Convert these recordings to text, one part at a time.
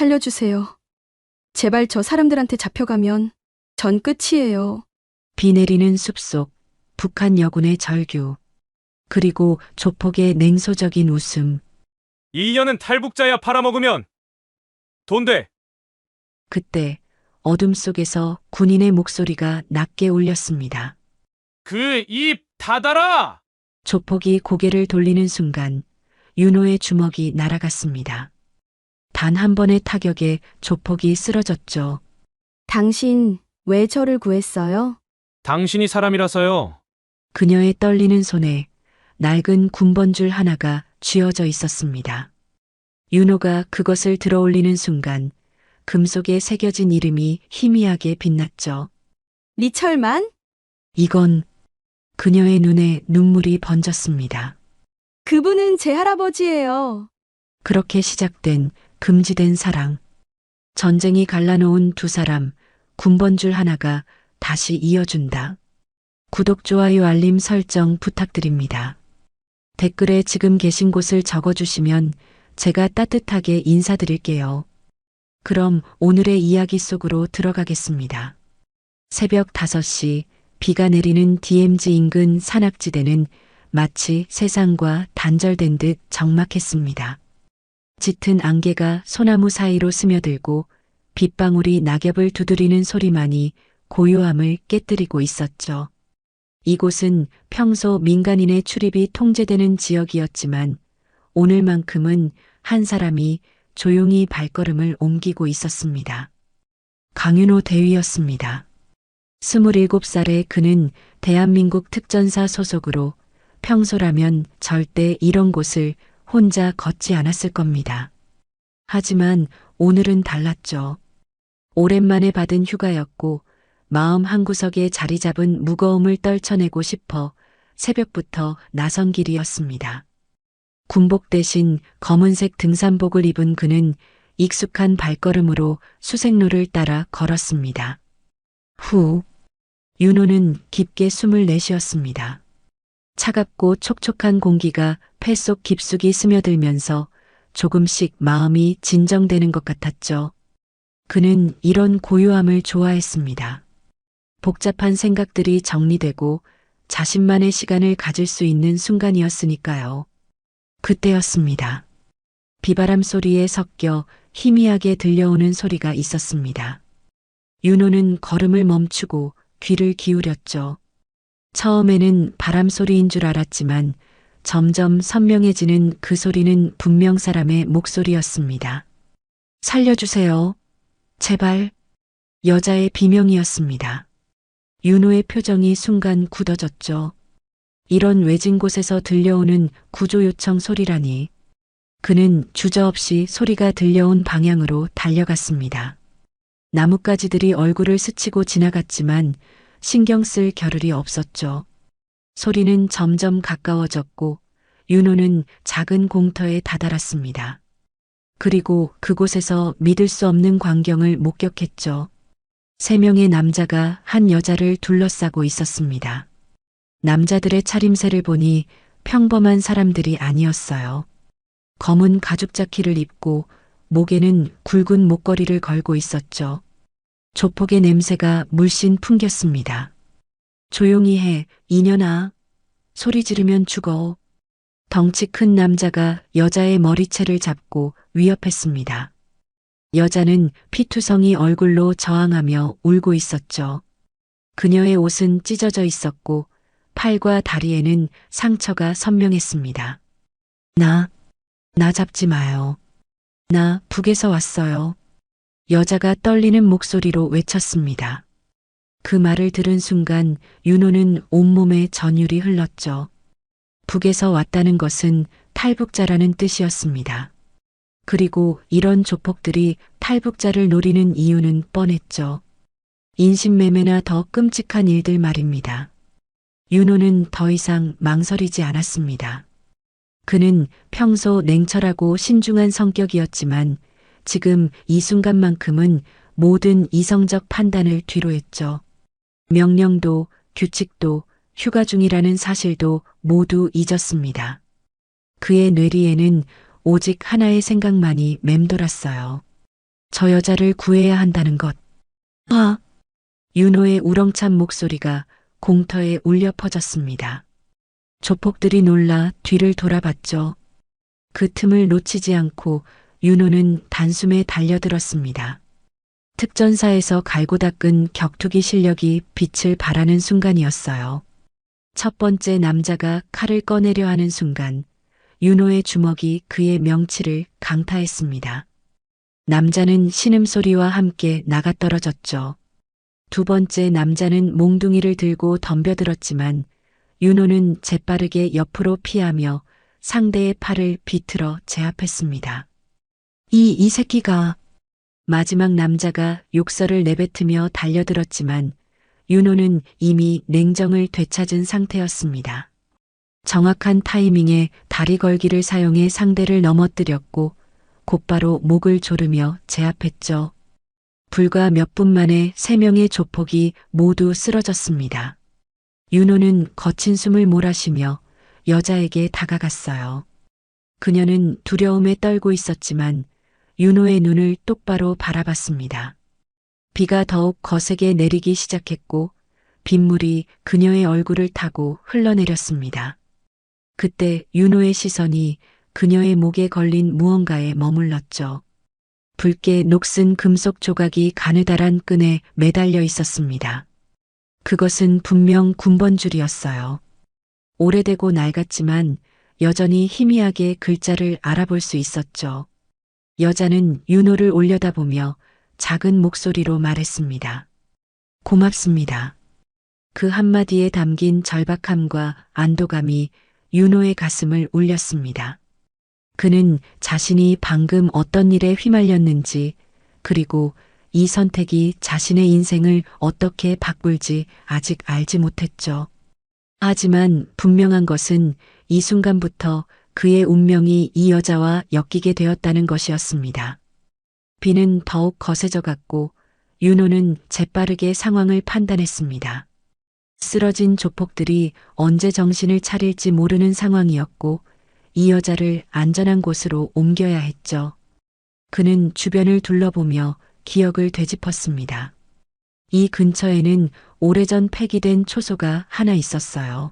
살려주세요. 제발 저 사람들한테 잡혀가면 전 끝이에요. 비 내리는 숲속, 북한 여군의 절규, 그리고 조폭의 냉소적인 웃음. 이 년은 탈북자야 팔아먹으면 돈 돼. 그때 어둠 속에서 군인의 목소리가 낮게 울렸습니다. 그 입 닫아라! 조폭이 고개를 돌리는 순간 윤호의 주먹이 날아갔습니다. 단 한 번의 타격에 조폭이 쓰러졌죠. 당신 왜 저를 구했어요? 당신이 사람이라서요. 그녀의 떨리는 손에 낡은 군번줄 하나가 쥐어져 있었습니다. 윤호가 그것을 들어올리는 순간 금속에 새겨진 이름이 희미하게 빛났죠. 리철만? 이건 그녀의 눈에 눈물이 번졌습니다. 그분은 제 할아버지예요. 그렇게 시작된 금지된 사랑. 전쟁이 갈라놓은 두 사람, 군번줄 하나가 다시 이어준다. 구독, 좋아요, 알림 설정 부탁드립니다. 댓글에 지금 계신 곳을 적어주시면 제가 따뜻하게 인사드릴게요. 그럼 오늘의 이야기 속으로 들어가겠습니다. 새벽 5시 비가 내리는 DMZ 인근 산악지대는 마치 세상과 단절된 듯 적막했습니다. 짙은 안개가 소나무 사이로 스며들고 빗방울이 낙엽을 두드리는 소리만이 고요함을 깨뜨리고 있었죠. 이곳은 평소 민간인의 출입이 통제되는 지역이었지만 오늘만큼은 한 사람이 조용히 발걸음을 옮기고 있었습니다. 강윤호 대위였습니다. 27살의 그는 대한민국 특전사 소속으로 평소라면 절대 이런 곳을 혼자 걷지 않았을 겁니다. 하지만 오늘은 달랐죠. 오랜만에 받은 휴가였고 마음 한구석에 자리 잡은 무거움을 떨쳐내고 싶어 새벽부터 나선 길이었습니다. 군복 대신 검은색 등산복을 입은 그는 익숙한 발걸음으로 수색로를 따라 걸었습니다. 후, 윤호는 깊게 숨을 내쉬었습니다. 차갑고 촉촉한 공기가 폐 속 깊숙이 스며들면서 조금씩 마음이 진정되는 것 같았죠. 그는 이런 고요함을 좋아했습니다. 복잡한 생각들이 정리되고 자신만의 시간을 가질 수 있는 순간이었으니까요. 그때였습니다. 비바람 소리에 섞여 희미하게 들려오는 소리가 있었습니다. 윤호는 걸음을 멈추고 귀를 기울였죠. 처음에는 바람 소리인 줄 알았지만 점점 선명해지는 그 소리는 분명 사람의 목소리였습니다. 살려주세요. 제발. 여자의 비명이었습니다. 윤호의 표정이 순간 굳어졌죠. 이런 외진 곳에서 들려오는 구조 요청 소리라니. 그는 주저없이 소리가 들려온 방향으로 달려갔습니다. 나뭇가지들이 얼굴을 스치고 지나갔지만 신경 쓸 겨를이 없었죠. 소리는 점점 가까워졌고 윤호는 작은 공터에 다다랐습니다. 그리고 그곳에서 믿을 수 없는 광경을 목격했죠. 3명의 남자가 한 여자를 둘러싸고 있었습니다. 남자들의 차림새를 보니 평범한 사람들이 아니었어요. 검은 가죽 자키를 입고 목에는 굵은 목걸이를 걸고 있었죠. 조폭의 냄새가 물씬 풍겼습니다. 조용히 해, 이년아. 소리 지르면 죽어. 덩치 큰 남자가 여자의 머리채를 잡고 위협했습니다. 여자는 피투성이 얼굴로 저항하며 울고 있었죠. 그녀의 옷은 찢어져 있었고 팔과 다리에는 상처가 선명했습니다. 나 잡지 마요. 나 북에서 왔어요. 여자가 떨리는 목소리로 외쳤습니다. 그 말을 들은 순간 윤호는 온몸에 전율이 흘렀죠. 북에서 왔다는 것은 탈북자라는 뜻이었습니다. 그리고 이런 조폭들이 탈북자를 노리는 이유는 뻔했죠. 인신매매나 더 끔찍한 일들 말입니다. 윤호는 더 이상 망설이지 않았습니다. 그는 평소 냉철하고 신중한 성격이었지만 지금 이 순간만큼은 모든 이성적 판단을 뒤로했죠. 명령도 규칙도 휴가 중이라는 사실도 모두 잊었습니다. 그의 뇌리에는 오직 하나의 생각만이 맴돌았어요. 저 여자를 구해야 한다는 것. 윤호의 우렁찬 목소리가 공터에 울려 퍼졌습니다. 조폭들이 놀라 뒤를 돌아봤죠. 그 틈을 놓치지 않고 윤호는 단숨에 달려들었습니다. 특전사에서 갈고 닦은 격투기 실력이 빛을 발하는 순간이었어요. 첫 번째 남자가 칼을 꺼내려 하는 순간 윤호의 주먹이 그의 명치를 강타했습니다. 남자는 신음소리와 함께 나가떨어졌죠. 두 번째 남자는 몽둥이를 들고 덤벼들었지만 윤호는 재빠르게 옆으로 피하며 상대의 팔을 비틀어 제압했습니다. 이 새끼가. 마지막 남자가 욕설을 내뱉으며 달려들었지만 윤호는 이미 냉정을 되찾은 상태였습니다. 정확한 타이밍에 다리 걸기를 사용해 상대를 넘어뜨렸고 곧바로 목을 조르며 제압했죠. 불과 몇 분 만에 3명의 조폭이 모두 쓰러졌습니다. 윤호는 거친 숨을 몰아쉬며 여자에게 다가갔어요. 그녀는 두려움에 떨고 있었지만 윤호의 눈을 똑바로 바라봤습니다. 비가 더욱 거세게 내리기 시작했고 빗물이 그녀의 얼굴을 타고 흘러내렸습니다. 그때 윤호의 시선이 그녀의 목에 걸린 무언가에 머물렀죠. 붉게 녹슨 금속 조각이 가느다란 끈에 매달려 있었습니다. 그것은 분명 군번줄이었어요. 오래되고 낡았지만 여전히 희미하게 글자를 알아볼 수 있었죠. 여자는 윤호를 올려다보며 작은 목소리로 말했습니다. 고맙습니다. 그 한마디에 담긴 절박함과 안도감이 윤호의 가슴을 울렸습니다. 그는 자신이 방금 어떤 일에 휘말렸는지 그리고 이 선택이 자신의 인생을 어떻게 바꿀지 아직 알지 못했죠. 하지만 분명한 것은 이 순간부터 그의 운명이 이 여자와 엮이게 되었다는 것이었습니다. 비는 더욱 거세져 갔고 윤호는 재빠르게 상황을 판단했습니다. 쓰러진 조폭들이 언제 정신을 차릴지 모르는 상황이었고 이 여자를 안전한 곳으로 옮겨야 했죠. 그는 주변을 둘러보며 기억을 되짚었습니다. 이 근처에는 오래전 폐기된 초소가 하나 있었어요.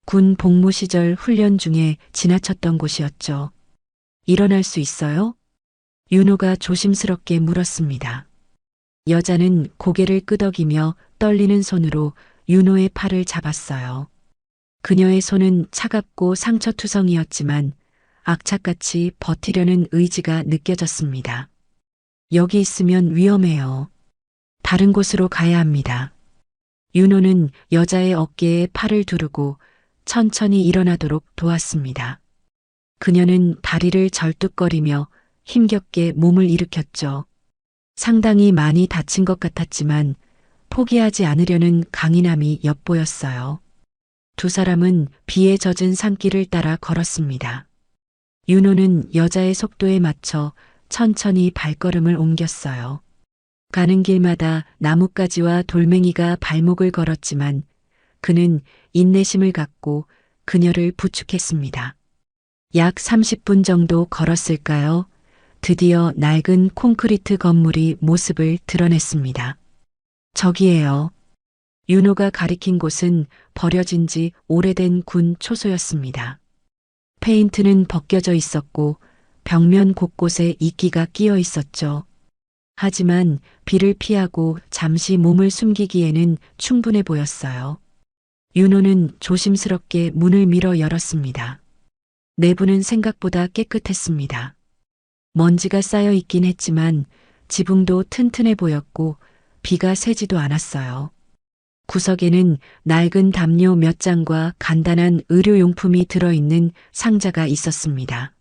군 복무 시절 훈련 중에 지나쳤던 곳이었죠. 일어날 수 있어요? 윤호가 조심스럽게 물었습니다. 여자는 고개를 끄덕이며 떨리는 손으로 윤호의 팔을 잡았어요. 그녀의 손은 차갑고 상처투성이었지만 악착같이 버티려는 의지가 느껴졌습니다. 여기 있으면 위험해요. 다른 곳으로 가야 합니다. 윤호는 여자의 어깨에 팔을 두르고 천천히 일어나도록 도왔습니다. 그녀는 다리를 절뚝거리며 힘겹게 몸을 일으켰죠. 상당히 많이 다친 것 같았지만 포기하지 않으려는 강인함이 엿보였어요. 두 사람은 비에 젖은 산길을 따라 걸었습니다. 윤호는 여자의 속도에 맞춰 천천히 발걸음을 옮겼어요. 가는 길마다 나뭇가지와 돌멩이가 발목을 걸었지만 그는 인내심을 갖고 그녀를 부축했습니다. 약 30분 정도 걸었을까요? 드디어 낡은 콘크리트 건물이 모습을 드러냈습니다. 저기예요. 윤호가 가리킨 곳은 버려진 지 오래된 군 초소였습니다. 페인트는 벗겨져 있었고 벽면 곳곳에 이끼가 끼어 있었죠. 하지만 비를 피하고 잠시 몸을 숨기기에는 충분해 보였어요. 윤호는 조심스럽게 문을 밀어 열었습니다. 내부는 생각보다 깨끗했습니다. 먼지가 쌓여 있긴 했지만 지붕도 튼튼해 보였고 비가 새지도 않았어요. 구석에는 낡은 담요 몇 장과 간단한 의료용품이 들어있는 상자가 있었습니다.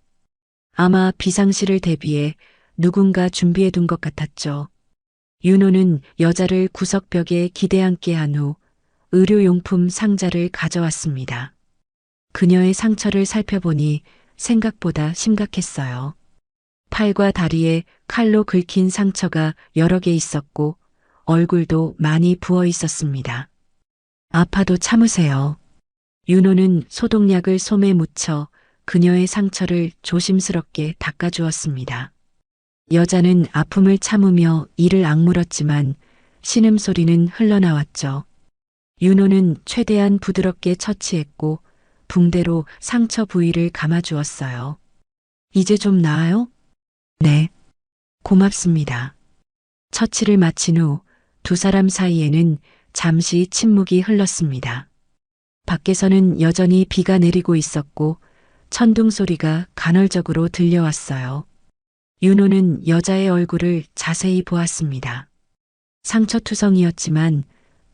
아마 비상시를 대비해 누군가 준비해둔 것 같았죠. 윤호는 여자를 구석벽에 기대앉게 한 후 의료용품 상자를 가져왔습니다. 그녀의 상처를 살펴보니 생각보다 심각했어요. 팔과 다리에 칼로 긁힌 상처가 여러 개 있었고 얼굴도 많이 부어 있었습니다. 아파도 참으세요. 윤호는 소독약을 솜에 묻혀 그녀의 상처를 조심스럽게 닦아주었습니다. 여자는 아픔을 참으며 이를 악물었지만 신음소리는 흘러나왔죠. 윤호는 최대한 부드럽게 처치했고 붕대로 상처 부위를 감아주었어요. 이제 좀 나아요? 네. 고맙습니다. 처치를 마친 후 두 사람 사이에는 잠시 침묵이 흘렀습니다. 밖에서는 여전히 비가 내리고 있었고 천둥 소리가 간헐적으로 들려왔어요. 윤호는 여자의 얼굴을 자세히 보았습니다. 상처투성이었지만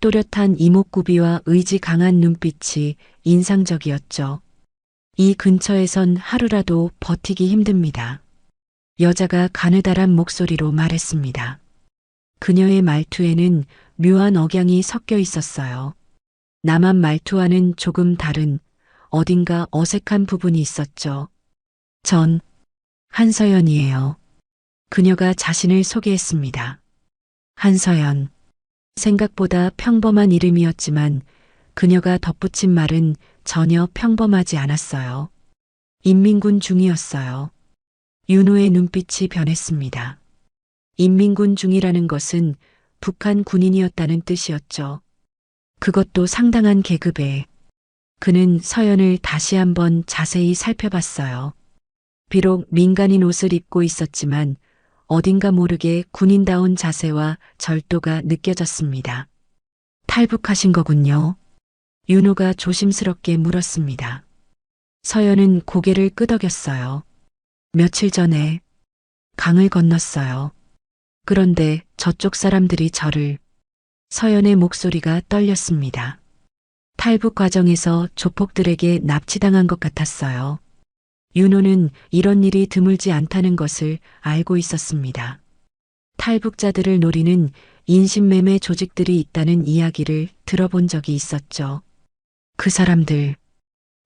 또렷한 이목구비와 의지 강한 눈빛이 인상적이었죠. 이 근처에선 하루라도 버티기 힘듭니다. 여자가 가느다란 목소리로 말했습니다. 그녀의 말투에는 묘한 억양이 섞여 있었어요. 남한 말투와는 조금 다른 어딘가 어색한 부분이 있었죠. 전 한서연이에요. 그녀가 자신을 소개했습니다. 한서연. 생각보다 평범한 이름이었지만 그녀가 덧붙인 말은 전혀 평범하지 않았어요. 인민군 중이었어요. 윤호의 눈빛이 변했습니다. 인민군 중이라는 것은 북한 군인이었다는 뜻이었죠. 그것도 상당한 계급에. 그는 서연을 다시 한번 자세히 살펴봤어요. 비록 민간인 옷을 입고 있었지만 어딘가 모르게 군인다운 자세와 절도가 느껴졌습니다. 탈북하신 거군요. 윤호가 조심스럽게 물었습니다. 서연은 고개를 끄덕였어요. 며칠 전에 강을 건넜어요. 그런데 저쪽 사람들이 저를. 서연의 목소리가 떨렸습니다. 탈북 과정에서 조폭들에게 납치당한 것 같았어요. 윤호는 이런 일이 드물지 않다는 것을 알고 있었습니다. 탈북자들을 노리는 인신매매 조직들이 있다는 이야기를 들어본 적이 있었죠. 그 사람들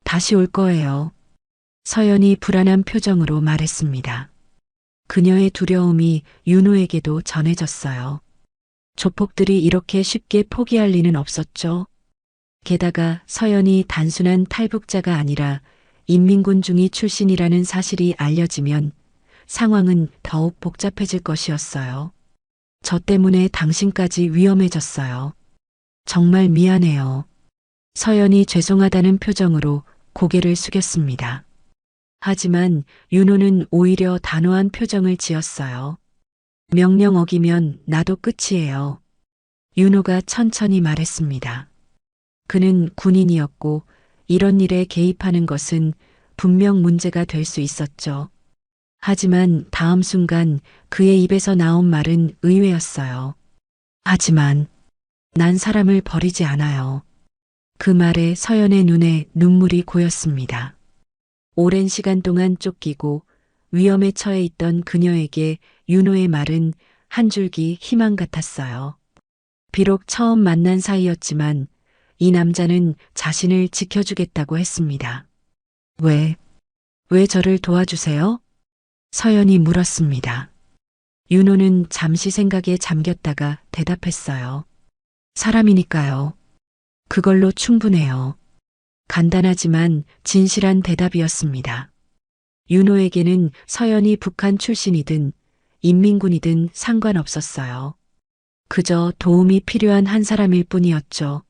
다시 올 거예요. 서연이 불안한 표정으로 말했습니다. 그녀의 두려움이 윤호에게도 전해졌어요. 조폭들이 이렇게 쉽게 포기할 리는 없었죠. 게다가 서연이 단순한 탈북자가 아니라 인민군 중위 출신이라는 사실이 알려지면 상황은 더욱 복잡해질 것이었어요. 저 때문에 당신까지 위험해졌어요. 정말 미안해요. 서연이 죄송하다는 표정으로 고개를 숙였습니다. 하지만 윤호는 오히려 단호한 표정을 지었어요. 명령 어기면 나도 끝이에요. 윤호가 천천히 말했습니다. 그는 군인이었고 이런 일에 개입하는 것은 분명 문제가 될 수 있었죠. 하지만 다음 순간 그의 입에서 나온 말은 의외였어요. 하지만 난 사람을 버리지 않아요. 그 말에 서연의 눈에 눈물이 고였습니다. 오랜 시간 동안 쫓기고 위험에 처해 있던 그녀에게 윤호의 말은 한 줄기 희망 같았어요. 비록 처음 만난 사이였지만 이 남자는 자신을 지켜주겠다고 했습니다. 왜 저를 도와주세요? 서연이 물었습니다. 윤호는 잠시 생각에 잠겼다가 대답했어요. 사람이니까요. 그걸로 충분해요. 간단하지만 진실한 대답이었습니다. 윤호에게는 서연이 북한 출신이든 인민군이든 상관없었어요. 그저 도움이 필요한 한 사람일 뿐이었죠.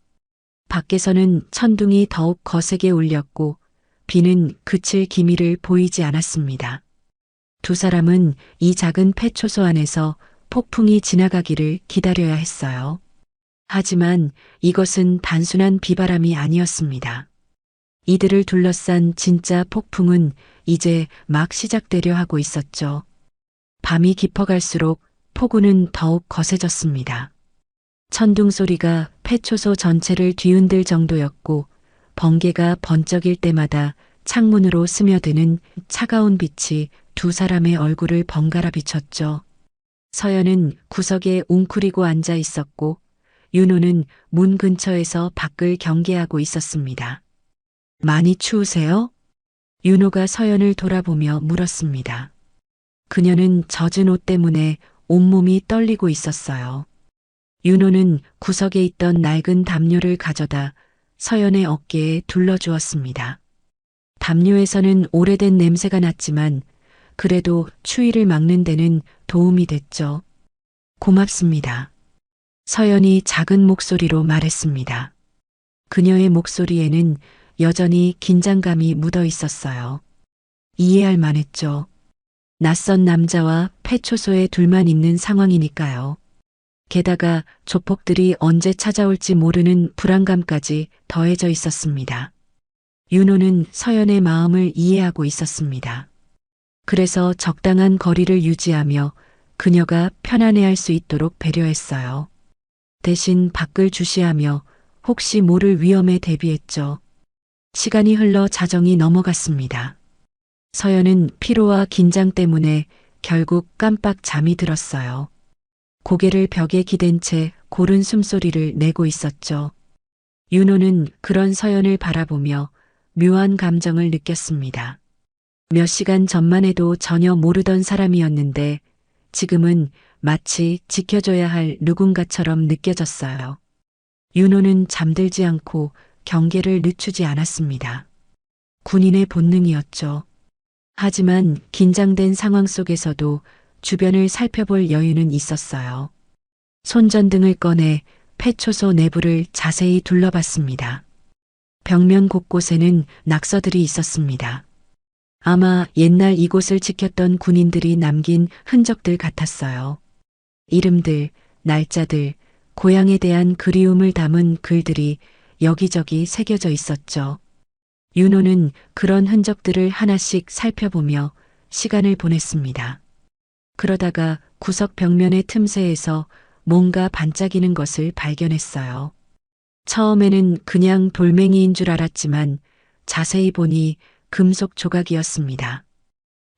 밖에서는 천둥이 더욱 거세게 울렸고 비는 그칠 기미를 보이지 않았습니다. 두 사람은 이 작은 폐초소 안에서 폭풍이 지나가기를 기다려야 했어요. 하지만 이것은 단순한 비바람이 아니었습니다. 이들을 둘러싼 진짜 폭풍은 이제 막 시작되려 하고 있었죠. 밤이 깊어갈수록 폭우는 더욱 거세졌습니다. 천둥 소리가 폐초소 전체를 뒤흔들 정도였고 번개가 번쩍일 때마다 창문으로 스며드는 차가운 빛이 두 사람의 얼굴을 번갈아 비췄죠. 서연은 구석에 웅크리고 앉아 있었고 윤호는 문 근처에서 밖을 경계하고 있었습니다. 많이 추우세요? 윤호가 서연을 돌아보며 물었습니다. 그녀는 젖은 옷 때문에 온몸이 떨리고 있었어요. 윤호는 구석에 있던 낡은 담요를 가져다 서연의 어깨에 둘러주었습니다. 담요에서는 오래된 냄새가 났지만 그래도 추위를 막는 데는 도움이 됐죠. 고맙습니다. 서연이 작은 목소리로 말했습니다. 그녀의 목소리에는 여전히 긴장감이 묻어 있었어요. 이해할 만했죠. 낯선 남자와 폐초소에 둘만 있는 상황이니까요. 게다가 조폭들이 언제 찾아올지 모르는 불안감까지 더해져 있었습니다. 윤호는 서연의 마음을 이해하고 있었습니다. 그래서 적당한 거리를 유지하며 그녀가 편안해할 수 있도록 배려했어요. 대신 밖을 주시하며 혹시 모를 위험에 대비했죠. 시간이 흘러 자정이 넘어갔습니다. 서연은 피로와 긴장 때문에 결국 깜빡 잠이 들었어요. 고개를 벽에 기댄 채 고른 숨소리를 내고 있었죠. 윤호는 그런 서연을 바라보며 묘한 감정을 느꼈습니다. 몇 시간 전만 해도 전혀 모르던 사람이었는데 지금은 마치 지켜줘야 할 누군가처럼 느껴졌어요. 윤호는 잠들지 않고 경계를 늦추지 않았습니다. 군인의 본능이었죠. 하지만 긴장된 상황 속에서도 주변을 살펴볼 여유는 있었어요. 손전등을 꺼내 폐초소 내부를 자세히 둘러봤습니다. 벽면 곳곳에는 낙서들이 있었습니다. 아마 옛날 이곳을 지켰던 군인들이 남긴 흔적들 같았어요. 이름들, 날짜들, 고향에 대한 그리움을 담은 글들이 여기저기 새겨져 있었죠. 윤호는 그런 흔적들을 하나씩 살펴보며 시간을 보냈습니다. 그러다가 구석 벽면의 틈새에서 뭔가 반짝이는 것을 발견했어요. 처음에는 그냥 돌멩이인 줄 알았지만 자세히 보니 금속 조각이었습니다.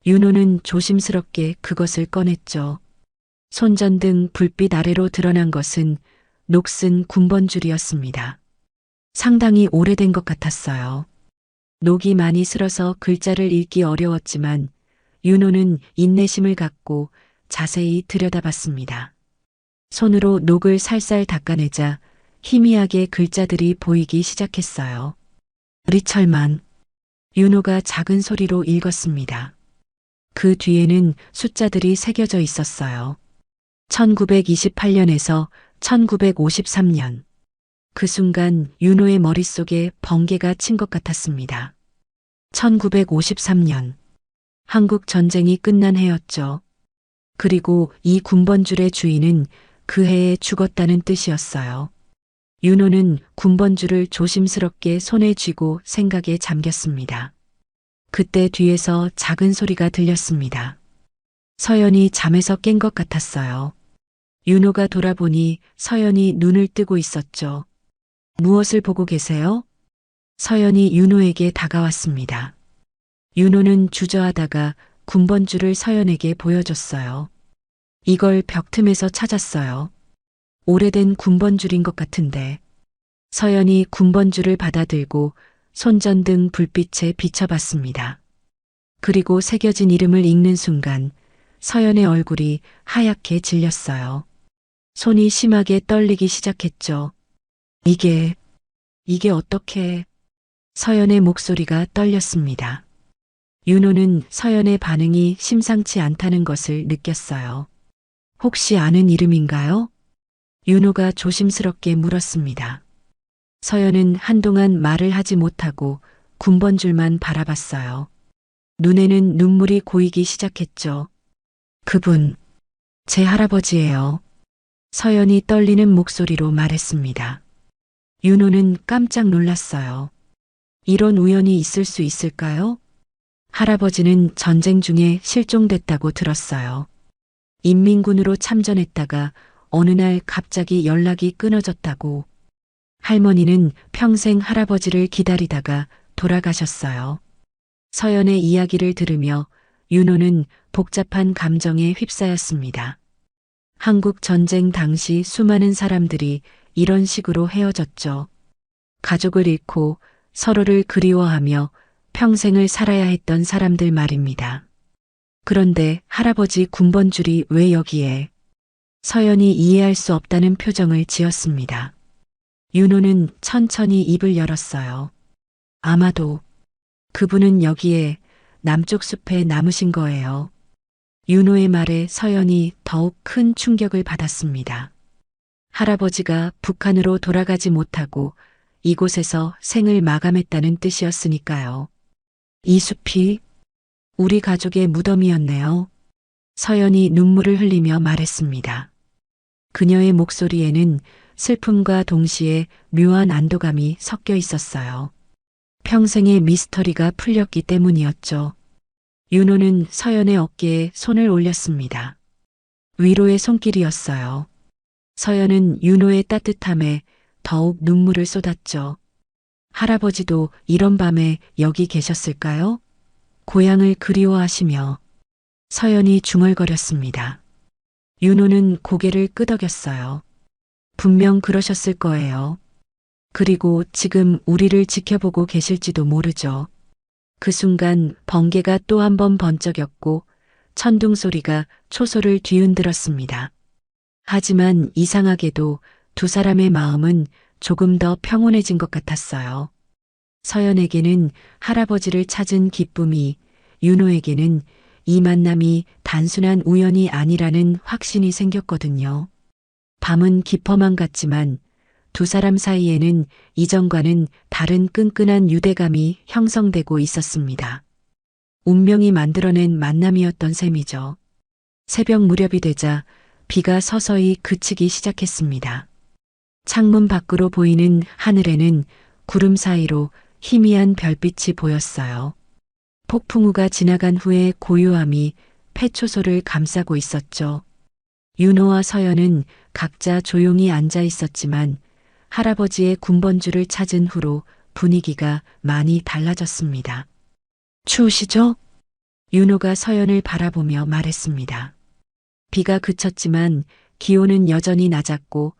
윤호는 조심스럽게 그것을 꺼냈죠. 손전등 불빛 아래로 드러난 것은 녹슨 군번줄이었습니다. 상당히 오래된 것 같았어요. 녹이 많이 슬어서 글자를 읽기 어려웠지만 윤호는 인내심을 갖고 자세히 들여다봤습니다. 손으로 녹을 살살 닦아내자 희미하게 글자들이 보이기 시작했어요. 리철만. 윤호가 작은 소리로 읽었습니다. 그 뒤에는 숫자들이 새겨져 있었어요. 1928년에서 1953년. 그 순간 윤호의 머릿속에 번개가 친 것 같았습니다. 1953년. 한국 전쟁이 끝난 해였죠. 그리고 이 군번줄의 주인은 그 해에 죽었다는 뜻이었어요. 윤호는 군번줄을 조심스럽게 손에 쥐고 생각에 잠겼습니다. 그때 뒤에서 작은 소리가 들렸습니다. 서연이 잠에서 깬 것 같았어요. 윤호가 돌아보니 서연이 눈을 뜨고 있었죠. 무엇을 보고 계세요? 서연이 윤호에게 다가왔습니다. 윤호는 주저하다가 군번줄을 서연에게 보여줬어요. 이걸 벽 틈에서 찾았어요. 오래된 군번줄인 것 같은데. 서연이 군번줄을 받아들고 손전등 불빛에 비춰봤습니다. 그리고 새겨진 이름을 읽는 순간 서연의 얼굴이 하얗게 질렸어요. 손이 심하게 떨리기 시작했죠. 이게 어떻게... 서연의 목소리가 떨렸습니다. 윤호는 서연의 반응이 심상치 않다는 것을 느꼈어요. 혹시 아는 이름인가요? 윤호가 조심스럽게 물었습니다. 서연은 한동안 말을 하지 못하고 군번줄만 바라봤어요. 눈에는 눈물이 고이기 시작했죠. 그분, 제 할아버지예요. 서연이 떨리는 목소리로 말했습니다. 윤호는 깜짝 놀랐어요. 이런 우연이 있을 수 있을까요? 할아버지는 전쟁 중에 실종됐다고 들었어요. 인민군으로 참전했다가 어느 날 갑자기 연락이 끊어졌다고. 할머니는 평생 할아버지를 기다리다가 돌아가셨어요. 서연의 이야기를 들으며 윤호는 복잡한 감정에 휩싸였습니다. 한국 전쟁 당시 수많은 사람들이 이런 식으로 헤어졌죠. 가족을 잃고 서로를 그리워하며 평생을 살아야 했던 사람들 말입니다. 그런데 할아버지 군번줄이 왜 여기에? 서연이 이해할 수 없다는 표정을 지었습니다. 윤호는 천천히 입을 열었어요. 아마도 그분은 여기에 남쪽 숲에 남으신 거예요. 윤호의 말에 서연이 더욱 큰 충격을 받았습니다. 할아버지가 북한으로 돌아가지 못하고 이곳에서 생을 마감했다는 뜻이었으니까요. 이 숲이 우리 가족의 무덤이었네요. 서연이 눈물을 흘리며 말했습니다. 그녀의 목소리에는 슬픔과 동시에 묘한 안도감이 섞여 있었어요. 평생의 미스터리가 풀렸기 때문이었죠. 윤호는 서연의 어깨에 손을 올렸습니다. 위로의 손길이었어요. 서연은 윤호의 따뜻함에 더욱 눈물을 쏟았죠. 할아버지도 이런 밤에 여기 계셨을까요? 고향을 그리워하시며 서연이 중얼거렸습니다. 윤호는 고개를 끄덕였어요. 분명 그러셨을 거예요. 그리고 지금 우리를 지켜보고 계실지도 모르죠. 그 순간 번개가 또 한 번 번쩍였고 천둥 소리가 초소를 뒤흔들었습니다. 하지만 이상하게도 두 사람의 마음은 조금 더 평온해진 것 같았어요. 서연에게는 할아버지를 찾은 기쁨이, 윤호에게는 이 만남이 단순한 우연이 아니라는 확신이 생겼거든요. 밤은 깊어만 갔지만 두 사람 사이에는 이전과는 다른 끈끈한 유대감이 형성되고 있었습니다. 운명이 만들어낸 만남이었던 셈이죠. 새벽 무렵이 되자 비가 서서히 그치기 시작했습니다. 창문 밖으로 보이는 하늘에는 구름 사이로 희미한 별빛이 보였어요. 폭풍우가 지나간 후의 고요함이 폐초소를 감싸고 있었죠. 윤호와 서연은 각자 조용히 앉아 있었지만 할아버지의 군번주를 찾은 후로 분위기가 많이 달라졌습니다. 추우시죠? 윤호가 서연을 바라보며 말했습니다. 비가 그쳤지만 기온은 여전히 낮았고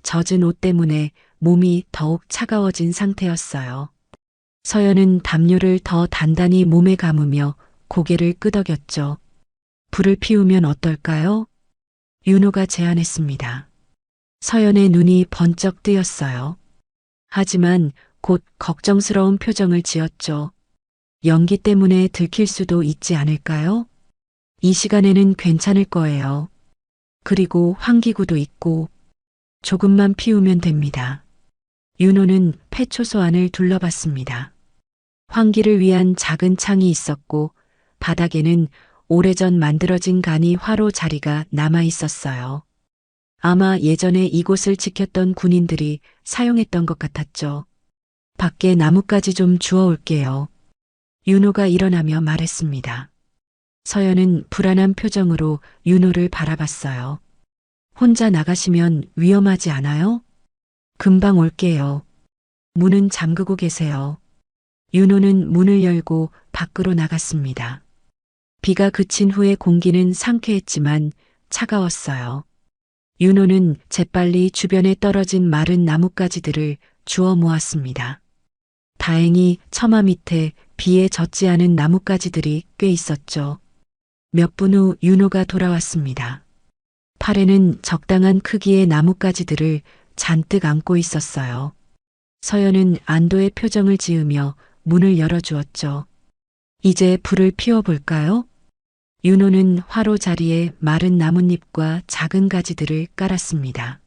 젖은 옷 때문에 몸이 더욱 차가워진 상태였어요. 서연은 담요를 더 단단히 몸에 감으며 고개를 끄덕였죠. 불을 피우면 어떨까요? 윤호가 제안했습니다. 서연의 눈이 번쩍 뜨였어요. 하지만 곧 걱정스러운 표정을 지었죠. 연기 때문에 들킬 수도 있지 않을까요? 이 시간에는 괜찮을 거예요. 그리고 환기구도 있고 조금만 피우면 됩니다. 윤호는 폐초소 안을 둘러봤습니다. 환기를 위한 작은 창이 있었고 바닥에는 오래전 만들어진 간이 화로 자리가 남아 있었어요. 아마 예전에 이곳을 지켰던 군인들이 사용했던 것 같았죠. 밖에 나뭇가지 좀 주워올게요. 윤호가 일어나며 말했습니다. 서연은 불안한 표정으로 윤호를 바라봤어요. 혼자 나가시면 위험하지 않아요? 금방 올게요. 문은 잠그고 계세요. 윤호는 문을 열고 밖으로 나갔습니다. 비가 그친 후의 공기는 상쾌했지만 차가웠어요. 윤호는 재빨리 주변에 떨어진 마른 나뭇가지들을 주워 모았습니다. 다행히 처마 밑에 비에 젖지 않은 나뭇가지들이 꽤 있었죠. 몇 분 후 윤호가 돌아왔습니다. 팔에는 적당한 크기의 나뭇가지들을 잔뜩 안고 있었어요. 서연은 안도의 표정을 지으며 문을 열어주었죠. 이제 불을 피워볼까요? 윤호는 화로 자리에 마른 나뭇잎과 작은 가지들을 깔았습니다.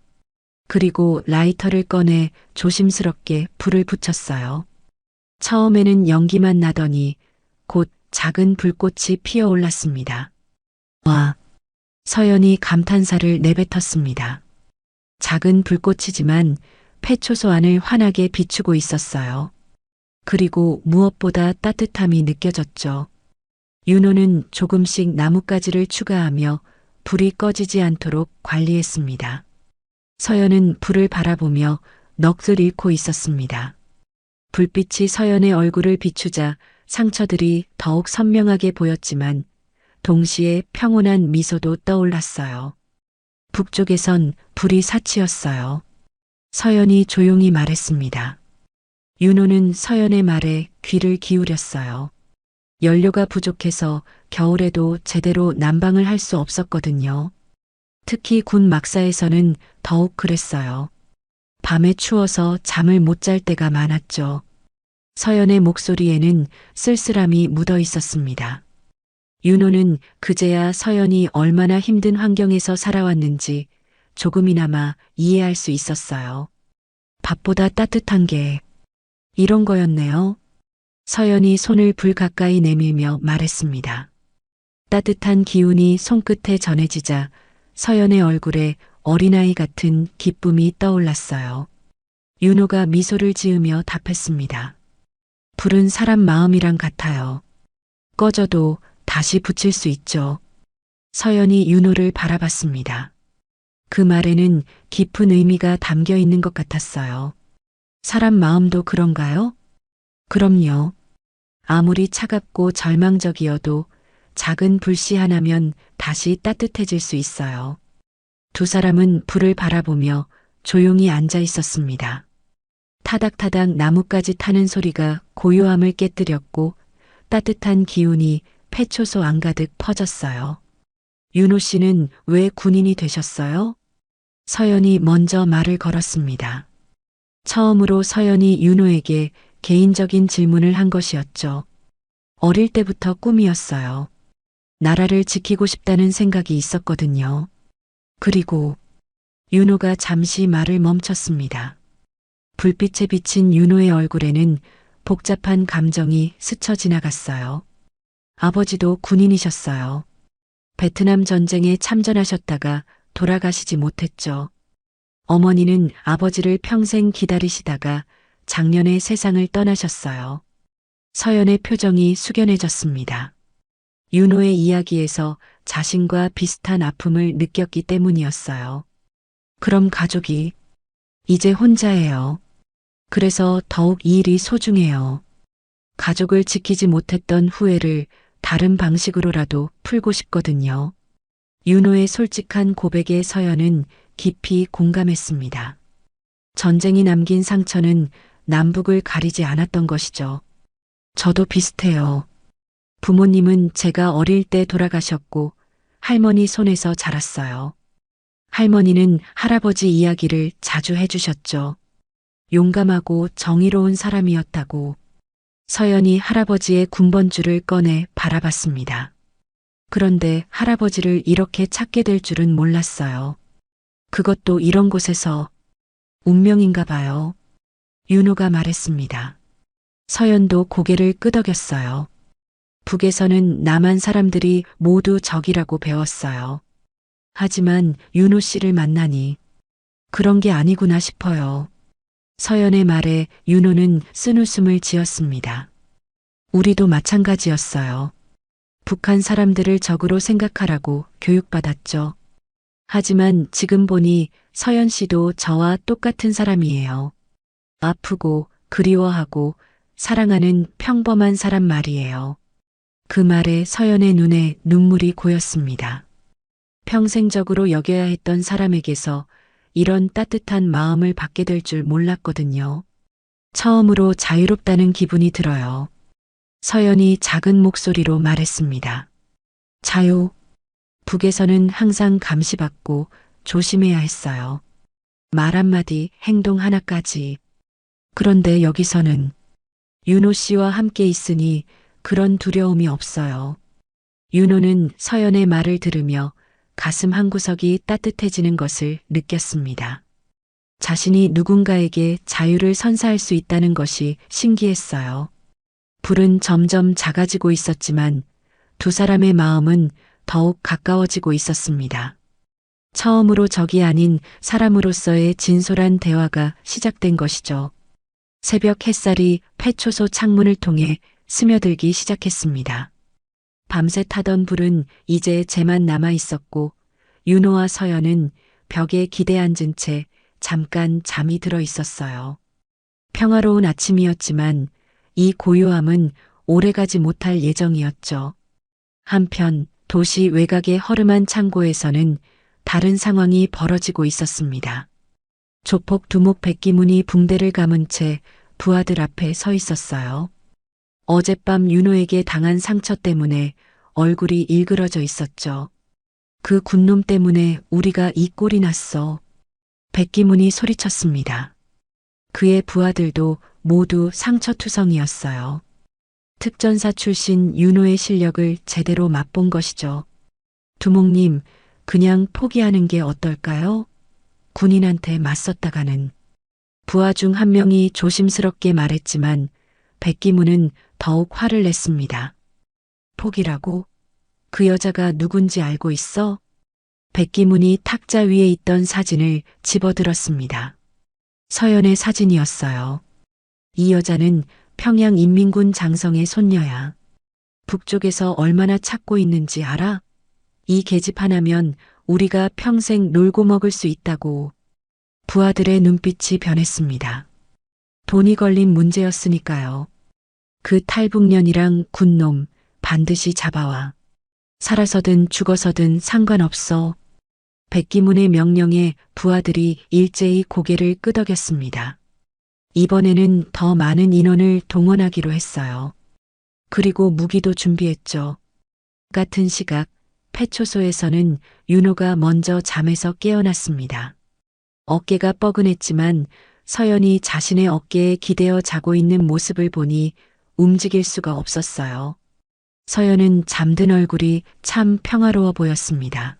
그리고 라이터를 꺼내 조심스럽게 불을 붙였어요. 처음에는 연기만 나더니 곧 작은 불꽃이 피어올랐습니다. 와! 서연이 감탄사를 내뱉었습니다. 작은 불꽃이지만 폐초소 안을 환하게 비추고 있었어요. 그리고 무엇보다 따뜻함이 느껴졌죠. 윤호는 조금씩 나뭇가지를 추가하며 불이 꺼지지 않도록 관리했습니다. 서연은 불을 바라보며 넋을 잃고 있었습니다. 불빛이 서연의 얼굴을 비추자 상처들이 더욱 선명하게 보였지만 동시에 평온한 미소도 떠올랐어요. 북쪽에선 불이 사치였어요. 서연이 조용히 말했습니다. 윤호는 서연의 말에 귀를 기울였어요. 연료가 부족해서 겨울에도 제대로 난방을 할 수 없었거든요. 특히 군 막사에서는 더욱 그랬어요. 밤에 추워서 잠을 못 잘 때가 많았죠. 서연의 목소리에는 쓸쓸함이 묻어 있었습니다. 윤호는 그제야 서연이 얼마나 힘든 환경에서 살아왔는지 조금이나마 이해할 수 있었어요. 밥보다 따뜻한 게 이런 거였네요. 서연이 손을 불 가까이 내밀며 말했습니다. 따뜻한 기운이 손끝에 전해지자 서연의 얼굴에 어린아이 같은 기쁨이 떠올랐어요. 윤호가 미소를 지으며 답했습니다. 불은 사람 마음이랑 같아요. 꺼져도 다시 붙일 수 있죠. 서연이 윤호를 바라봤습니다. 그 말에는 깊은 의미가 담겨 있는 것 같았어요. 사람 마음도 그런가요? 그럼요. 아무리 차갑고 절망적이어도 작은 불씨 하나면 다시 따뜻해질 수 있어요. 두 사람은 불을 바라보며 조용히 앉아 있었습니다. 타닥타닥 나뭇가지 타는 소리가 고요함을 깨뜨렸고 따뜻한 기운이 폐초소 안가득 퍼졌어요. 윤호 씨는 왜 군인이 되셨어요? 서연이 먼저 말을 걸었습니다. 처음으로 서연이 윤호에게 개인적인 질문을 한 것이었죠. 어릴 때부터 꿈이었어요. 나라를 지키고 싶다는 생각이 있었거든요. 그리고 윤호가 잠시 말을 멈췄습니다. 불빛에 비친 윤호의 얼굴에는 복잡한 감정이 스쳐 지나갔어요. 아버지도 군인이셨어요. 베트남 전쟁에 참전하셨다가 돌아가시지 못했죠. 어머니는 아버지를 평생 기다리시다가 작년에 세상을 떠나셨어요. 서연의 표정이 숙연해졌습니다. 윤호의 이야기에서 자신과 비슷한 아픔을 느꼈기 때문이었어요. 그럼 가족이 이제 혼자예요. 그래서 더욱 이 일이 소중해요. 가족을 지키지 못했던 후회를 다른 방식으로라도 풀고 싶거든요. 윤호의 솔직한 고백에 서연은 깊이 공감했습니다. 전쟁이 남긴 상처는 남북을 가리지 않았던 것이죠. 저도 비슷해요. 부모님은 제가 어릴 때 돌아가셨고 할머니 손에서 자랐어요. 할머니는 할아버지 이야기를 자주 해주셨죠. 용감하고 정의로운 사람이었다고. 서연이 할아버지의 군번줄을 꺼내 바라봤습니다. 그런데 할아버지를 이렇게 찾게 될 줄은 몰랐어요. 그것도 이런 곳에서 운명인가 봐요. 윤호가 말했습니다. 서연도 고개를 끄덕였어요. 북에서는 남한 사람들이 모두 적이라고 배웠어요. 하지만 윤호 씨를 만나니 그런 게 아니구나 싶어요. 서연의 말에 윤호는 쓴웃음을 지었습니다. 우리도 마찬가지였어요. 북한 사람들을 적으로 생각하라고 교육받았죠. 하지만 지금 보니 서연 씨도 저와 똑같은 사람이에요. 아프고 그리워하고 사랑하는 평범한 사람 말이에요. 그 말에 서연의 눈에 눈물이 고였습니다. 평생적으로 여겨야 했던 사람에게서 이런 따뜻한 마음을 받게 될 줄 몰랐거든요. 처음으로 자유롭다는 기분이 들어요. 서연이 작은 목소리로 말했습니다. 자유. 북에서는 항상 감시받고 조심해야 했어요. 말 한마디, 행동 하나까지. 그런데 여기서는 윤호 씨와 함께 있으니 그런 두려움이 없어요. 윤호는 서연의 말을 들으며 가슴 한구석이 따뜻해지는 것을 느꼈습니다. 자신이 누군가에게 자유를 선사할 수 있다는 것이 신기했어요. 불은 점점 작아지고 있었지만 두 사람의 마음은 더욱 가까워지고 있었습니다. 처음으로 적이 아닌 사람으로서의 진솔한 대화가 시작된 것이죠. 새벽 햇살이 폐초소 창문을 통해 스며들기 시작했습니다. 밤새 타던 불은 이제 재만 남아 있었고 윤호와 서연은 벽에 기대 앉은 채 잠깐 잠이 들어 있었어요. 평화로운 아침이었지만 이 고요함은 오래가지 못할 예정이었죠. 한편 도시 외곽의 허름한 창고에서는 다른 상황이 벌어지고 있었습니다. 조폭 두목 백기문이 붕대를 감은 채 부하들 앞에 서 있었어요. 어젯밤 윤호에게 당한 상처 때문에 얼굴이 일그러져 있었죠. 그 군놈 때문에 우리가 이 꼴이 났어. 백기문이 소리쳤습니다. 그의 부하들도 모두 상처투성이었어요. 특전사 출신 윤호의 실력을 제대로 맛본 것이죠. 두목님, 그냥 포기하는 게 어떨까요? 군인한테 맞섰다가는. 부하 중 한 명이 조심스럽게 말했지만 백기문은 더욱 화를 냈습니다. 포기라고? 그 여자가 누군지 알고 있어? 백기문이 탁자 위에 있던 사진을 집어들었습니다. 서연의 사진이었어요. 이 여자는 평양인민군 장성의 손녀야. 북쪽에서 얼마나 찾고 있는지 알아? 이 계집 하나면 우리가 평생 놀고 먹을 수 있다고. 부하들의 눈빛이 변했습니다. 돈이 걸린 문제였으니까요. 그 탈북년이랑 군놈 반드시 잡아와. 살아서든 죽어서든 상관없어. 백기문의 명령에 부하들이 일제히 고개를 끄덕였습니다. 이번에는 더 많은 인원을 동원하기로 했어요. 그리고 무기도 준비했죠. 같은 시각 폐초소에서는 윤호가 먼저 잠에서 깨어났습니다. 어깨가 뻐근했지만 서연이 자신의 어깨에 기대어 자고 있는 모습을 보니 움직일 수가 없었어요. 서연은 잠든 얼굴이 참 평화로워 보였습니다.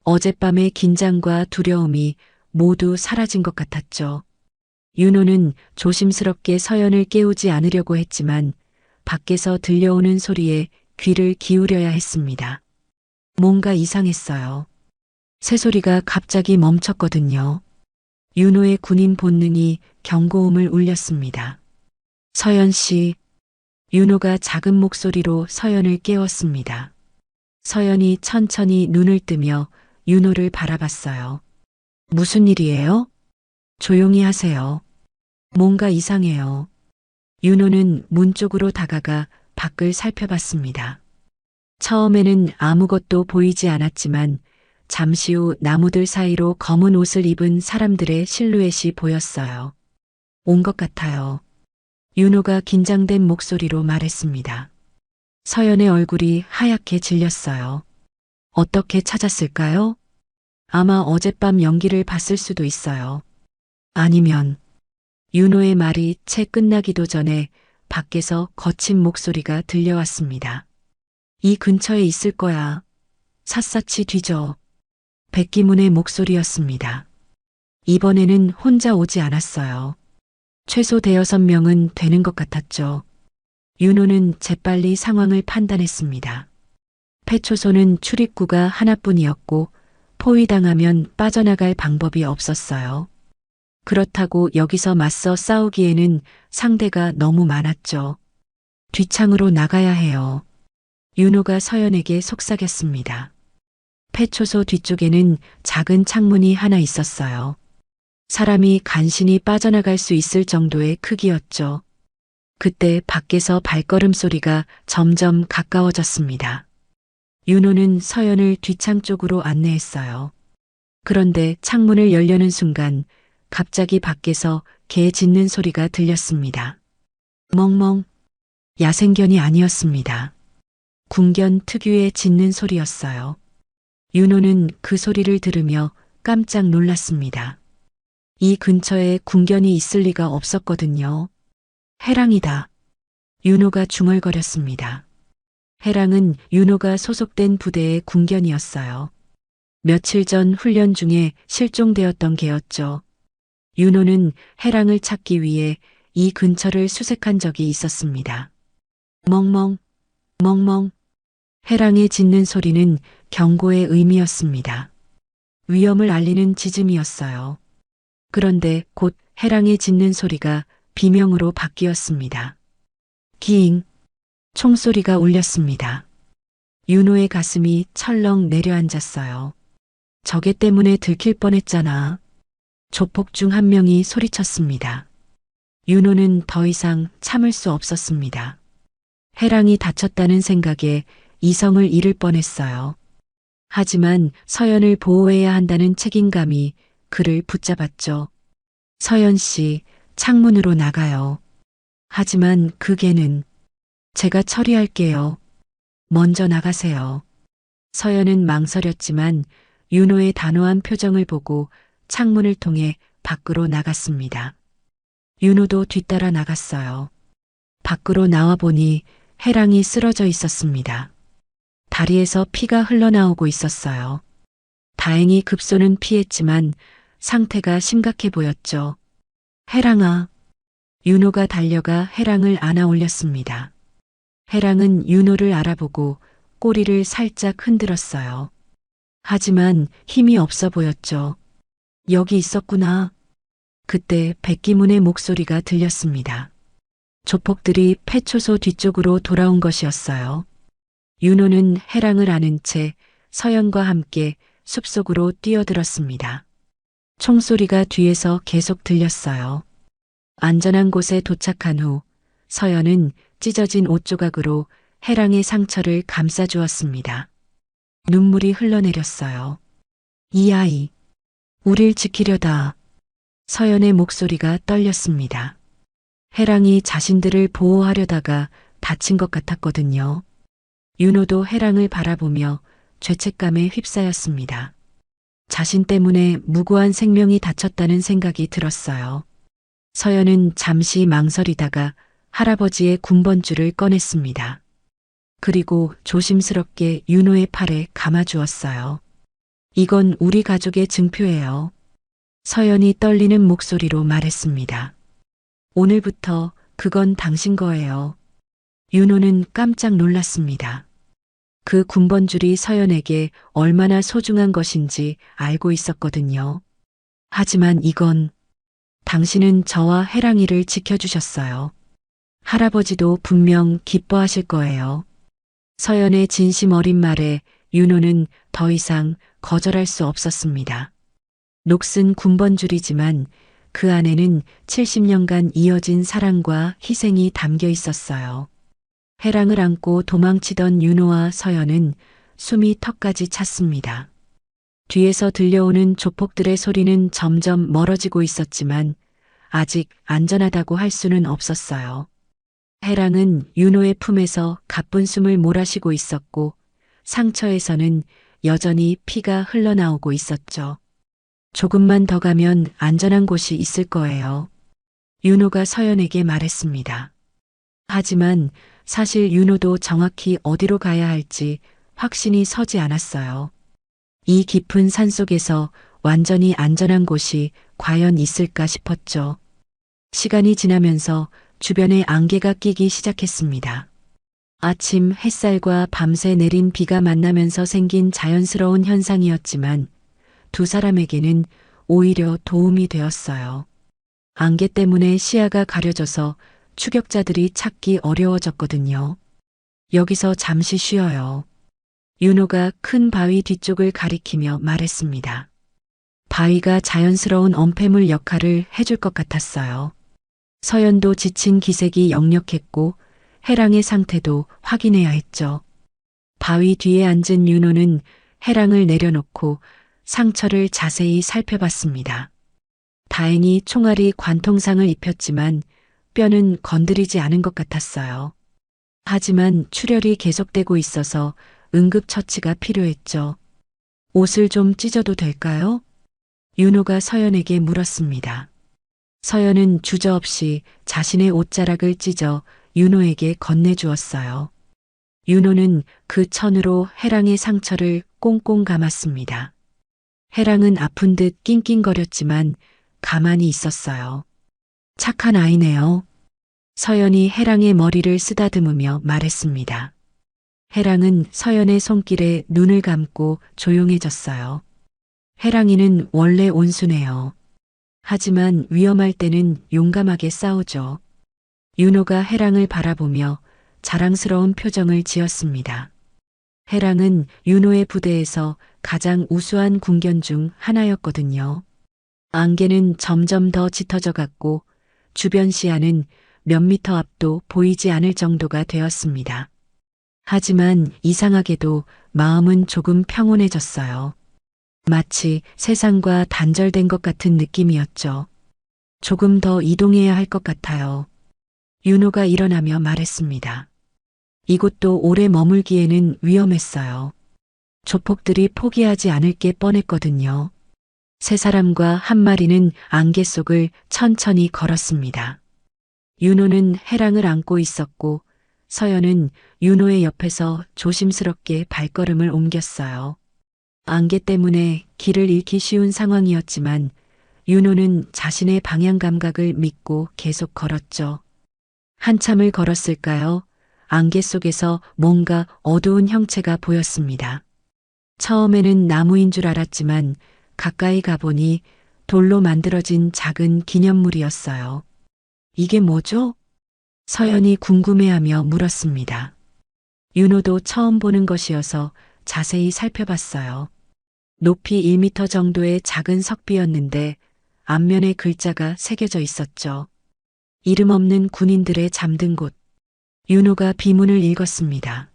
어젯밤의 긴장과 두려움이 모두 사라진 것 같았죠. 윤호는 조심스럽게 서연을 깨우지 않으려고 했지만 밖에서 들려오는 소리에 귀를 기울여야 했습니다. 뭔가 이상했어요. 새소리가 갑자기 멈췄거든요. 윤호의 군인 본능이 경고음을 울렸습니다. 서연 씨. 윤호가 작은 목소리로 서연을 깨웠습니다. 서연이 천천히 눈을 뜨며 윤호를 바라봤어요. 무슨 일이에요? 조용히 하세요. 뭔가 이상해요. 윤호는 문 쪽으로 다가가 밖을 살펴봤습니다. 처음에는 아무것도 보이지 않았지만 잠시 후 나무들 사이로 검은 옷을 입은 사람들의 실루엣이 보였어요. 온 것 같아요. 윤호가 긴장된 목소리로 말했습니다. 서연의 얼굴이 하얗게 질렸어요. 어떻게 찾았을까요? 아마 어젯밤 연기를 봤을 수도 있어요. 아니면 윤호의 말이 채 끝나기도 전에 밖에서 거친 목소리가 들려왔습니다. 이 근처에 있을 거야. 샅샅이 뒤져. 백기문의 목소리였습니다. 이번에는 혼자 오지 않았어요. 최소 5~6명은 되는 것 같았죠. 윤호는 재빨리 상황을 판단했습니다. 폐초소는 출입구가 하나뿐이었고 포위당하면 빠져나갈 방법이 없었어요. 그렇다고 여기서 맞서 싸우기에는 상대가 너무 많았죠. 뒷창으로 나가야 해요. 윤호가 서연에게 속삭였습니다. 폐초소 뒤쪽에는 작은 창문이 하나 있었어요. 사람이 간신히 빠져나갈 수 있을 정도의 크기였죠. 그때 밖에서 발걸음 소리가 점점 가까워졌습니다. 윤호는 서연을 뒷창 쪽으로 안내했어요. 그런데 창문을 열려는 순간 갑자기 밖에서 개 짖는 소리가 들렸습니다. 멍멍. 야생견이 아니었습니다. 군견 특유의 짖는 소리였어요. 윤호는 그 소리를 들으며 깜짝 놀랐습니다. 이 근처에 군견이 있을 리가 없었거든요. 해랑이다. 윤호가 중얼거렸습니다. 해랑은 윤호가 소속된 부대의 군견이었어요. 며칠 전 훈련 중에 실종되었던 개였죠. 윤호는 해랑을 찾기 위해 이 근처를 수색한 적이 있었습니다. 멍멍, 멍멍. 해랑의 짖는 소리는 경고의 의미였습니다. 위험을 알리는 짖음이었어요. 그런데 곧 해랑의 짖는 소리가 비명으로 바뀌었습니다. 기잉. 총소리가 울렸습니다. 윤호의 가슴이 철렁 내려앉았어요. 저게 때문에 들킬 뻔했잖아. 조폭 중 한 명이 소리쳤습니다. 윤호는 더 이상 참을 수 없었습니다. 해랑이 다쳤다는 생각에 이성을 잃을 뻔했어요. 하지만 서연을 보호해야 한다는 책임감이 그를 붙잡았죠. 서연 씨, 창문으로 나가요. 하지만 그 개는 제가 처리할게요. 먼저 나가세요. 서연은 망설였지만 윤호의 단호한 표정을 보고 창문을 통해 밖으로 나갔습니다. 윤호도 뒤따라 나갔어요. 밖으로 나와 보니 해랑이 쓰러져 있었습니다. 다리에서 피가 흘러나오고 있었어요. 다행히 급소는 피했지만 상태가 심각해 보였죠. 해랑아. 윤호가 달려가 해랑을 안아 올렸습니다. 해랑은 윤호를 알아보고 꼬리를 살짝 흔들었어요. 하지만 힘이 없어 보였죠. 여기 있었구나. 그때 백기문의 목소리가 들렸습니다. 조폭들이 폐초소 뒤쪽으로 돌아온 것이었어요. 윤호는 해랑을 안은 채 서연과 함께 숲속으로 뛰어들었습니다. 총소리가 뒤에서 계속 들렸어요. 안전한 곳에 도착한 후 서연은 찢어진 옷 조각으로 해랑의 상처를 감싸주었습니다. 눈물이 흘러내렸어요. 이 아이, 우릴 지키려다. 서연의 목소리가 떨렸습니다. 해랑이 자신들을 보호하려다가 다친 것 같았거든요. 윤호도 해랑을 바라보며 죄책감에 휩싸였습니다. 자신 때문에 무고한 생명이 다쳤다는 생각이 들었어요. 서연은 잠시 망설이다가 할아버지의 군번줄을 꺼냈습니다. 그리고 조심스럽게 윤호의 팔에 감아주었어요. 이건 우리 가족의 증표예요. 서연이 떨리는 목소리로 말했습니다. 오늘부터 그건 당신 거예요. 윤호는 깜짝 놀랐습니다. 그 군번줄이 서연에게 얼마나 소중한 것인지 알고 있었거든요. 하지만 이건 당신은 저와 해랑이를 지켜주셨어요. 할아버지도 분명 기뻐하실 거예요. 서연의 진심 어린 말에 윤호는 더 이상 거절할 수 없었습니다. 녹슨 군번줄이지만 그 안에는 70년간 이어진 사랑과 희생이 담겨 있었어요. 해랑을 안고 도망치던 윤호와 서연은 숨이 턱까지 찼습니다. 뒤에서 들려오는 조폭들의 소리는 점점 멀어지고 있었지만 아직 안전하다고 할 수는 없었어요. 해랑은 윤호의 품에서 가쁜 숨을 몰아쉬고 있었고 상처에서는 여전히 피가 흘러나오고 있었죠. 조금만 더 가면 안전한 곳이 있을 거예요. 윤호가 서연에게 말했습니다. 하지만 사실 윤호도 정확히 어디로 가야 할지 확신이 서지 않았어요. 이 깊은 산속에서 완전히 안전한 곳이 과연 있을까 싶었죠. 시간이 지나면서 주변에 안개가 끼기 시작했습니다. 아침 햇살과 밤새 내린 비가 만나면서 생긴 자연스러운 현상이었지만 두 사람에게는 오히려 도움이 되었어요. 안개 때문에 시야가 가려져서 추격자들이 찾기 어려워졌거든요. 여기서 잠시 쉬어요. 윤호가 큰 바위 뒤쪽을 가리키며 말했습니다. 바위가 자연스러운 엄폐물 역할을 해줄 것 같았어요. 서연도 지친 기색이 역력했고 해랑의 상태도 확인해야 했죠. 바위 뒤에 앉은 윤호는 해랑을 내려놓고 상처를 자세히 살펴봤습니다. 다행히 총알이 관통상을 입혔지만 뼈는 건드리지 않은 것 같았어요. 하지만 출혈이 계속되고 있어서 응급처치가 필요했죠. 옷을 좀 찢어도 될까요? 윤호가 서연에게 물었습니다. 서연은 주저없이 자신의 옷자락을 찢어 윤호에게 건네주었어요. 윤호는 그 천으로 해랑의 상처를 꽁꽁 감았습니다. 해랑은 아픈 듯 낑낑거렸지만 가만히 있었어요. 착한 아이네요. 서연이 해랑의 머리를 쓰다듬으며 말했습니다. 해랑은 서연의 손길에 눈을 감고 조용해졌어요. 해랑이는 원래 온순해요. 하지만 위험할 때는 용감하게 싸우죠. 윤호가 해랑을 바라보며 자랑스러운 표정을 지었습니다. 해랑은 윤호의 부대에서 가장 우수한 군견 중 하나였거든요. 안개는 점점 더 짙어져 갔고 주변 시야는 몇 미터 앞도 보이지 않을 정도가 되었습니다. 하지만 이상하게도 마음은 조금 평온해졌어요. 마치 세상과 단절된 것 같은 느낌이었죠. 조금 더 이동해야 할 것 같아요. 윤호가 일어나며 말했습니다. 이곳도 오래 머물기에는 위험했어요. 조폭들이 포기하지 않을 게 뻔했거든요. 세 사람과 한 마리는 안개 속을 천천히 걸었습니다. 윤호는 해랑을 안고 있었고 서연은 윤호의 옆에서 조심스럽게 발걸음을 옮겼어요. 안개 때문에 길을 잃기 쉬운 상황이었지만 윤호는 자신의 방향 감각을 믿고 계속 걸었죠. 한참을 걸었을까요? 안개 속에서 뭔가 어두운 형체가 보였습니다. 처음에는 나무인 줄 알았지만 가까이 가보니 돌로 만들어진 작은 기념물이었어요. 이게 뭐죠? 서연이 궁금해하며 물었습니다. 윤호도 처음 보는 것이어서 자세히 살펴봤어요. 높이 1미터 정도의 작은 석비였는데 앞면에 글자가 새겨져 있었죠. 이름 없는 군인들의 잠든 곳. 윤호가 비문을 읽었습니다.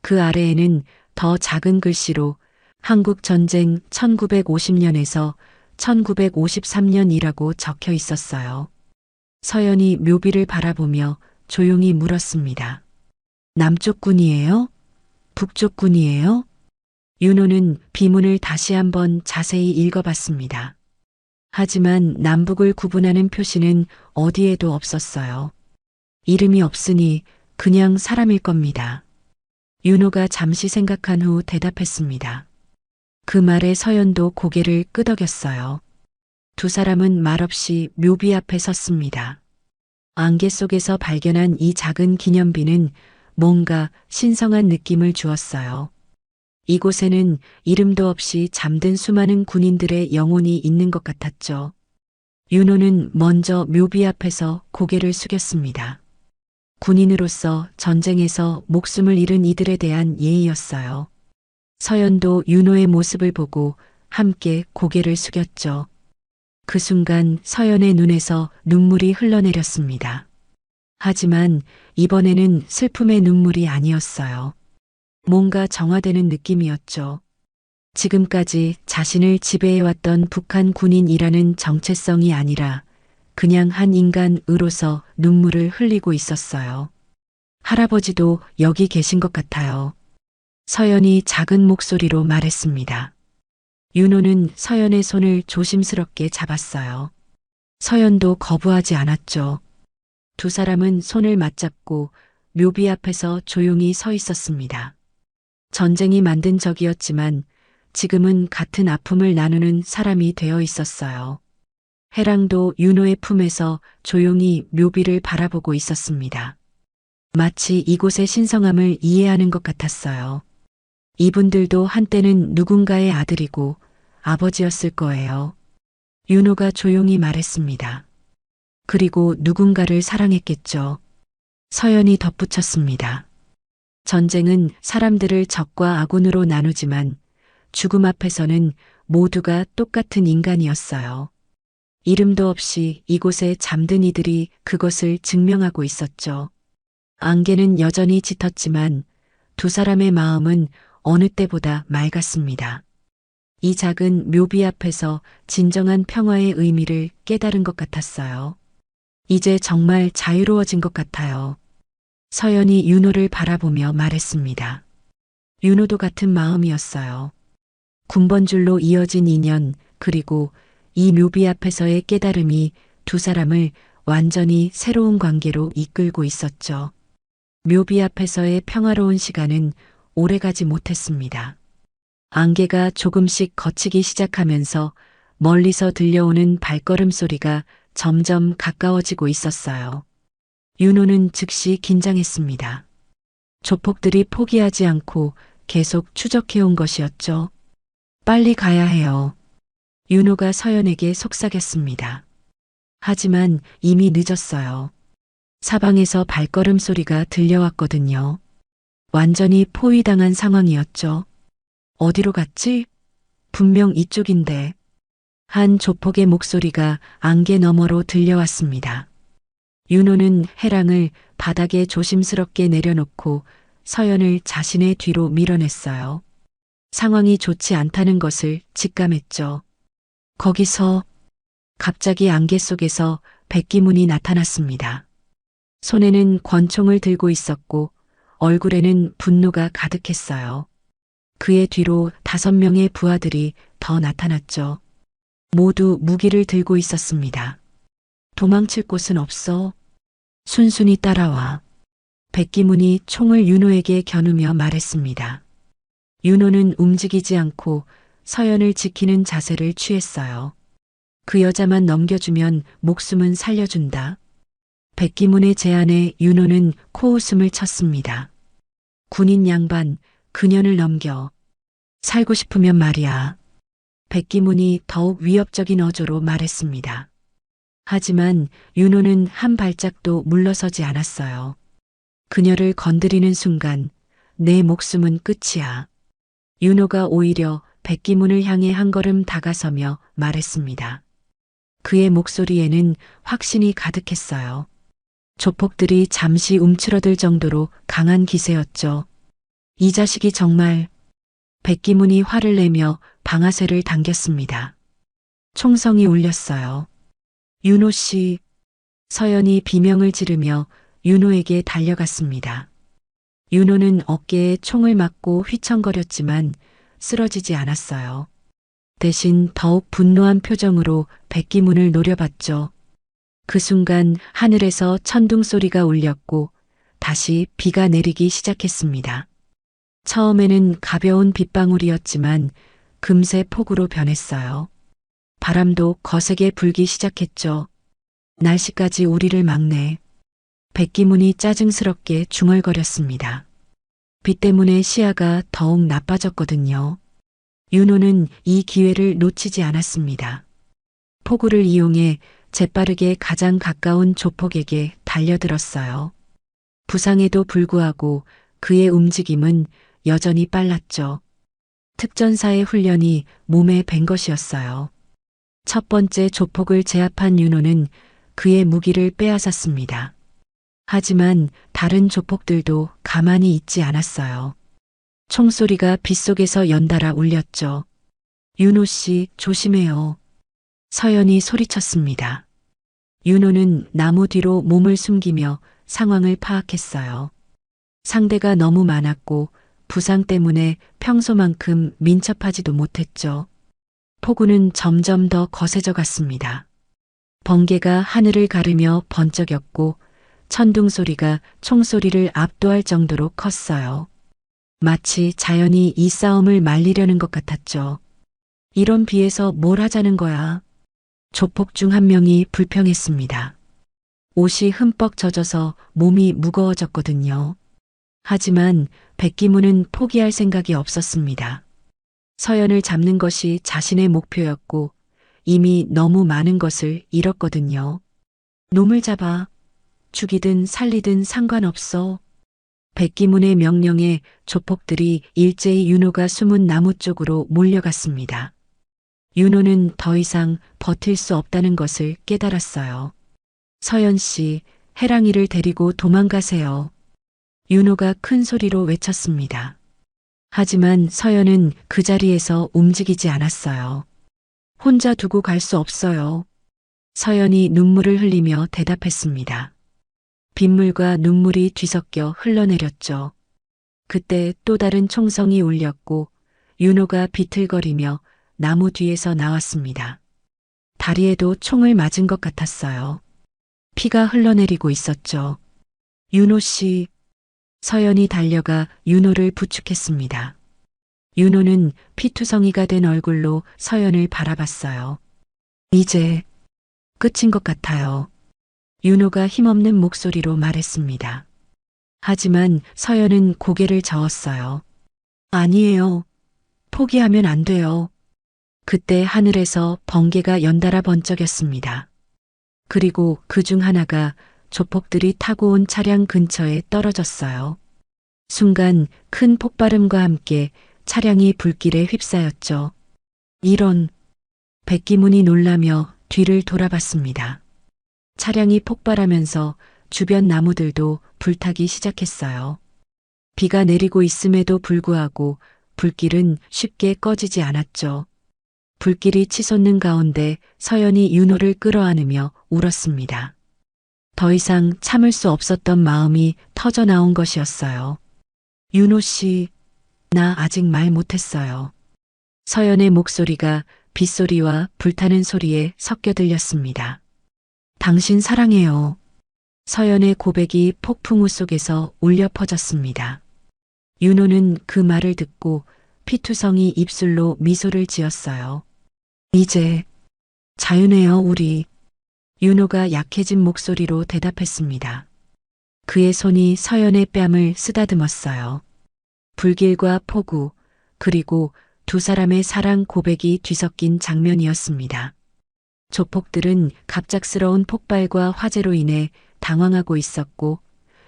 그 아래에는 더 작은 글씨로 한국전쟁 1950년에서 1953년이라고 적혀 있었어요. 서연이 묘비를 바라보며 조용히 물었습니다. 남쪽 군이에요? 북쪽 군이에요? 윤호는 비문을 다시 한번 자세히 읽어봤습니다. 하지만 남북을 구분하는 표시는 어디에도 없었어요. 이름이 없으니 그냥 사람일 겁니다. 윤호가 잠시 생각한 후 대답했습니다. 그 말에 서연도 고개를 끄덕였어요. 두 사람은 말없이 묘비 앞에 섰습니다. 안개 속에서 발견한 이 작은 기념비는 뭔가 신성한 느낌을 주었어요. 이곳에는 이름도 없이 잠든 수많은 군인들의 영혼이 있는 것 같았죠. 윤호는 먼저 묘비 앞에서 고개를 숙였습니다. 군인으로서 전쟁에서 목숨을 잃은 이들에 대한 예의였어요. 서연도 윤호의 모습을 보고 함께 고개를 숙였죠. 그 순간 서연의 눈에서 눈물이 흘러내렸습니다. 하지만 이번에는 슬픔의 눈물이 아니었어요. 뭔가 정화되는 느낌이었죠. 지금까지 자신을 지배해왔던 북한 군인이라는 정체성이 아니라 그냥 한 인간으로서 눈물을 흘리고 있었어요. 할아버지도 여기 계신 것 같아요. 서연이 작은 목소리로 말했습니다. 윤호는 서연의 손을 조심스럽게 잡았어요. 서연도 거부하지 않았죠. 두 사람은 손을 맞잡고 묘비 앞에서 조용히 서 있었습니다. 전쟁이 만든 적이었지만 지금은 같은 아픔을 나누는 사람이 되어 있었어요. 해랑도 윤호의 품에서 조용히 묘비를 바라보고 있었습니다. 마치 이곳의 신성함을 이해하는 것 같았어요. 이분들도 한때는 누군가의 아들이고 아버지였을 거예요. 윤호가 조용히 말했습니다. 그리고 누군가를 사랑했겠죠. 서연이 덧붙였습니다. 전쟁은 사람들을 적과 아군으로 나누지만 죽음 앞에서는 모두가 똑같은 인간이었어요. 이름도 없이 이곳에 잠든 이들이 그것을 증명하고 있었죠. 안개는 여전히 짙었지만 두 사람의 마음은 어느 때보다 맑았습니다. 이 작은 묘비 앞에서 진정한 평화의 의미를 깨달은 것 같았어요. 이제 정말 자유로워진 것 같아요. 서연이 윤호를 바라보며 말했습니다. 윤호도 같은 마음이었어요. 군번줄로 이어진 인연, 그리고 이 묘비 앞에서의 깨달음이 두 사람을 완전히 새로운 관계로 이끌고 있었죠. 묘비 앞에서의 평화로운 시간은 오래가지 못했습니다. 안개가 조금씩 걷히기 시작하면서 멀리서 들려오는 발걸음 소리가 점점 가까워지고 있었어요. 윤호는 즉시 긴장했습니다. 조폭들이 포기하지 않고 계속 추적해온 것이었죠. 빨리 가야 해요. 윤호가 서연에게 속삭였습니다. 하지만 이미 늦었어요. 사방에서 발걸음 소리가 들려왔거든요. 완전히 포위당한 상황이었죠. 어디로 갔지? 분명 이쪽인데. 한 조폭의 목소리가 안개 너머로 들려왔습니다. 윤호는 해랑을 바닥에 조심스럽게 내려놓고 서연을 자신의 뒤로 밀어냈어요. 상황이 좋지 않다는 것을 직감했죠. 거기서 갑자기 안개 속에서 백기문이 나타났습니다. 손에는 권총을 들고 있었고 얼굴에는 분노가 가득했어요. 그의 뒤로 5명의 부하들이 더 나타났죠. 모두 무기를 들고 있었습니다. 도망칠 곳은 없어. 순순히 따라와. 백기문이 총을 윤호에게 겨누며 말했습니다. 윤호는 움직이지 않고 서연을 지키는 자세를 취했어요. 그 여자만 넘겨주면 목숨은 살려준다. 백기문의 제안에 윤호는 코웃음을 쳤습니다. 군인 양반, 그년을 넘겨. 살고 싶으면 말이야. 백기문이 더욱 위협적인 어조로 말했습니다. 하지만 윤호는 한 발짝도 물러서지 않았어요. 그녀를 건드리는 순간 내 목숨은 끝이야. 윤호가 오히려 백기문을 향해 한 걸음 다가서며 말했습니다. 그의 목소리에는 확신이 가득했어요. 조폭들이 잠시 움츠러들 정도로 강한 기세였죠. 이 자식이 정말. 백기문이 화를 내며 방아쇠를 당겼습니다. 총성이 울렸어요. 윤호 씨. 서연이 비명을 지르며 윤호에게 달려갔습니다. 윤호는 어깨에 총을 맞고 휘청거렸지만 쓰러지지 않았어요. 대신 더욱 분노한 표정으로 백기문을 노려봤죠. 그 순간 하늘에서 천둥 소리가 울렸고 다시 비가 내리기 시작했습니다. 처음에는 가벼운 빗방울이었지만 금세 폭우로 변했어요. 바람도 거세게 불기 시작했죠. 날씨까지 우리를 막네. 백기문이 짜증스럽게 중얼거렸습니다. 비 때문에 시야가 더욱 나빠졌거든요. 윤호는 이 기회를 놓치지 않았습니다. 폭우를 이용해 재빠르게 가장 가까운 조폭에게 달려들었어요. 부상에도 불구하고 그의 움직임은 여전히 빨랐죠. 특전사의 훈련이 몸에 밴 것이었어요. 첫 번째 조폭을 제압한 윤호는 그의 무기를 빼앗았습니다. 하지만 다른 조폭들도 가만히 있지 않았어요. 총소리가 빗속에서 연달아 울렸죠. 윤호 씨, 조심해요. 서연이 소리쳤습니다. 윤호는 나무 뒤로 몸을 숨기며 상황을 파악했어요. 상대가 너무 많았고 부상 때문에 평소만큼 민첩하지도 못했죠. 폭우는 점점 더 거세져 갔습니다. 번개가 하늘을 가르며 번쩍였고 천둥 소리가 총소리를 압도할 정도로 컸어요. 마치 자연이 이 싸움을 말리려는 것 같았죠. 이런 비에서 뭘 하자는 거야? 조폭 중 한 명이 불평했습니다. 옷이 흠뻑 젖어서 몸이 무거워졌거든요. 하지만 백기문은 포기할 생각이 없었습니다. 서연을 잡는 것이 자신의 목표였고 이미 너무 많은 것을 잃었거든요. 놈을 잡아. 죽이든 살리든 상관없어. 백기문의 명령에 조폭들이 일제히 윤호가 숨은 나무 쪽으로 몰려갔습니다. 윤호는 더 이상 버틸 수 없다는 것을 깨달았어요. 서연 씨, 해랑이를 데리고 도망가세요. 윤호가 큰 소리로 외쳤습니다. 하지만 서연은 그 자리에서 움직이지 않았어요. 혼자 두고 갈 수 없어요. 서연이 눈물을 흘리며 대답했습니다. 빗물과 눈물이 뒤섞여 흘러내렸죠. 그때 또 다른 총성이 울렸고 윤호가 비틀거리며 나무 뒤에서 나왔습니다. 다리에도 총을 맞은 것 같았어요. 피가 흘러내리고 있었죠. 윤호 씨. 서연이 달려가 윤호를 부축했습니다. 윤호는 피투성이가 된 얼굴로 서연을 바라봤어요. 이제 끝인 것 같아요. 윤호가 힘없는 목소리로 말했습니다. 하지만 서연은 고개를 저었어요. 아니에요. 포기하면 안 돼요. 그때 하늘에서 번개가 연달아 번쩍였습니다. 그리고 그중 하나가 조폭들이 타고 온 차량 근처에 떨어졌어요. 순간 큰 폭발음과 함께 차량이 불길에 휩싸였죠. 이런. 백기문이 놀라며 뒤를 돌아봤습니다. 차량이 폭발하면서 주변 나무들도 불타기 시작했어요. 비가 내리고 있음에도 불구하고 불길은 쉽게 꺼지지 않았죠. 불길이 치솟는 가운데 서연이 윤호를 끌어안으며 울었습니다. 더 이상 참을 수 없었던 마음이 터져 나온 것이었어요. 윤호 씨, 나 아직 말 못했어요. 서연의 목소리가 빗소리와 불타는 소리에 섞여 들렸습니다. 당신 사랑해요. 서연의 고백이 폭풍우 속에서 울려 퍼졌습니다. 윤호는 그 말을 듣고 피투성이 입술로 미소를 지었어요. 이제 자유네요, 우리. 윤호가 약해진 목소리로 대답했습니다. 그의 손이 서연의 뺨을 쓰다듬었어요. 불길과 폭우, 그리고 두 사람의 사랑 고백이 뒤섞인 장면이었습니다. 조폭들은 갑작스러운 폭발과 화재로 인해 당황하고 있었고,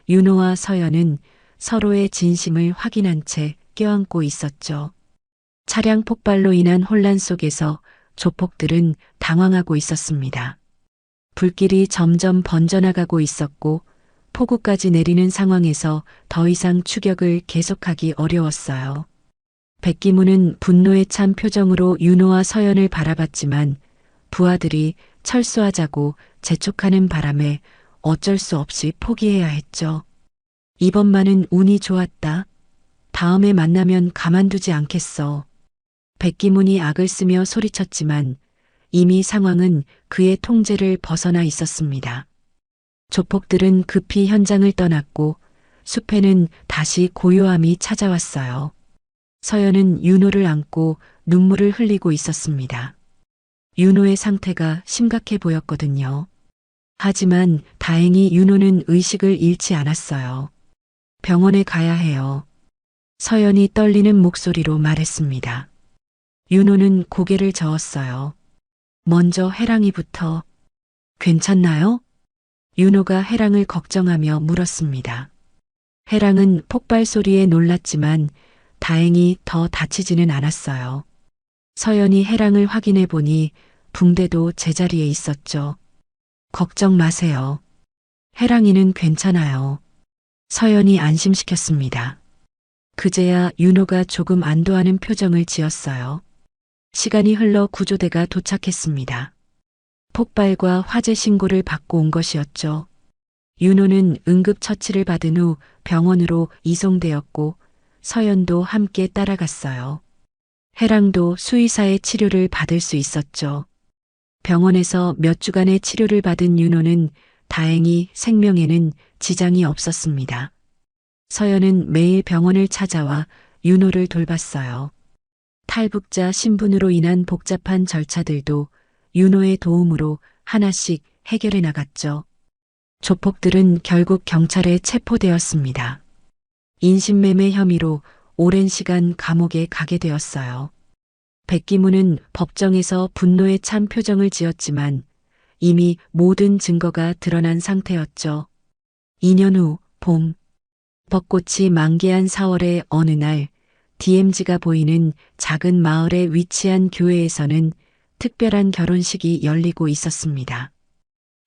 윤호와 서연은 서로의 진심을 확인한 채 껴안고 있었죠. 차량 폭발로 인한 혼란 속에서 조폭들은 당황하고 있었습니다. 불길이 점점 번져나가고 있었고, 폭우까지 내리는 상황에서 더 이상 추격을 계속하기 어려웠어요. 백기문은 분노에 찬 표정으로 윤호와 서연을 바라봤지만 부하들이 철수하자고 재촉하는 바람에 어쩔 수 없이 포기해야 했죠. 이번만은 운이 좋았다. 다음에 만나면 가만두지 않겠어. 백기문이 악을 쓰며 소리쳤지만 이미 상황은 그의 통제를 벗어나 있었습니다. 조폭들은 급히 현장을 떠났고 숲에는 다시 고요함이 찾아왔어요. 서연은 윤호를 안고 눈물을 흘리고 있었습니다. 윤호의 상태가 심각해 보였거든요. 하지만 다행히 윤호는 의식을 잃지 않았어요. 병원에 가야 해요. 서연이 떨리는 목소리로 말했습니다. 윤호는 고개를 저었어요. 먼저 해랑이부터. 괜찮나요? 윤호가 해랑을 걱정하며 물었습니다. 해랑은 폭발 소리에 놀랐지만 다행히 더 다치지는 않았어요. 서연이 해랑을 확인해 보니 붕대도 제자리에 있었죠. 걱정 마세요. 해랑이는 괜찮아요. 서연이 안심시켰습니다. 그제야 윤호가 조금 안도하는 표정을 지었어요. 시간이 흘러 구조대가 도착했습니다. 폭발과 화재 신고를 받고 온 것이었죠. 윤호는 응급처치를 받은 후 병원으로 이송되었고 서연도 함께 따라갔어요. 해랑도 수의사의 치료를 받을 수 있었죠. 병원에서 몇 주간의 치료를 받은 윤호는 다행히 생명에는 지장이 없었습니다. 서연은 매일 병원을 찾아와 윤호를 돌봤어요. 탈북자 신분으로 인한 복잡한 절차들도 윤호의 도움으로 하나씩 해결해 나갔죠. 조폭들은 결국 경찰에 체포되었습니다. 인신매매 혐의로 오랜 시간 감옥에 가게 되었어요. 백기문은 법정에서 분노에 찬 표정을 지었지만 이미 모든 증거가 드러난 상태였죠. 2년 후 봄, 벚꽃이 만개한 4월의 어느 날 DMZ가 보이는 작은 마을에 위치한 교회에서는 특별한 결혼식이 열리고 있었습니다.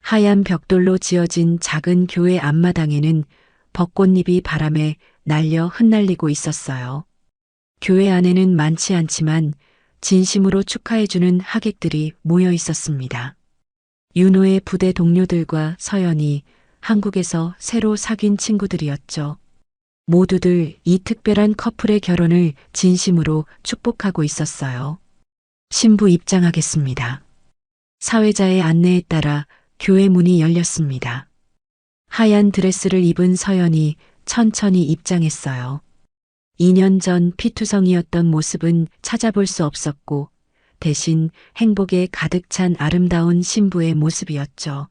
하얀 벽돌로 지어진 작은 교회 앞마당에는 벚꽃잎이 바람에 날려 흩날리고 있었어요. 교회 안에는 많지 않지만 진심으로 축하해주는 하객들이 모여 있었습니다. 윤호의 부대 동료들과 서연이 한국에서 새로 사귄 친구들이었죠. 모두들 이 특별한 커플의 결혼을 진심으로 축복하고 있었어요. 신부 입장하겠습니다. 사회자의 안내에 따라 교회 문이 열렸습니다. 하얀 드레스를 입은 서연이 천천히 입장했어요. 2년 전 피투성이었던 모습은 찾아볼 수 없었고 대신 행복에 가득 찬 아름다운 신부의 모습이었죠.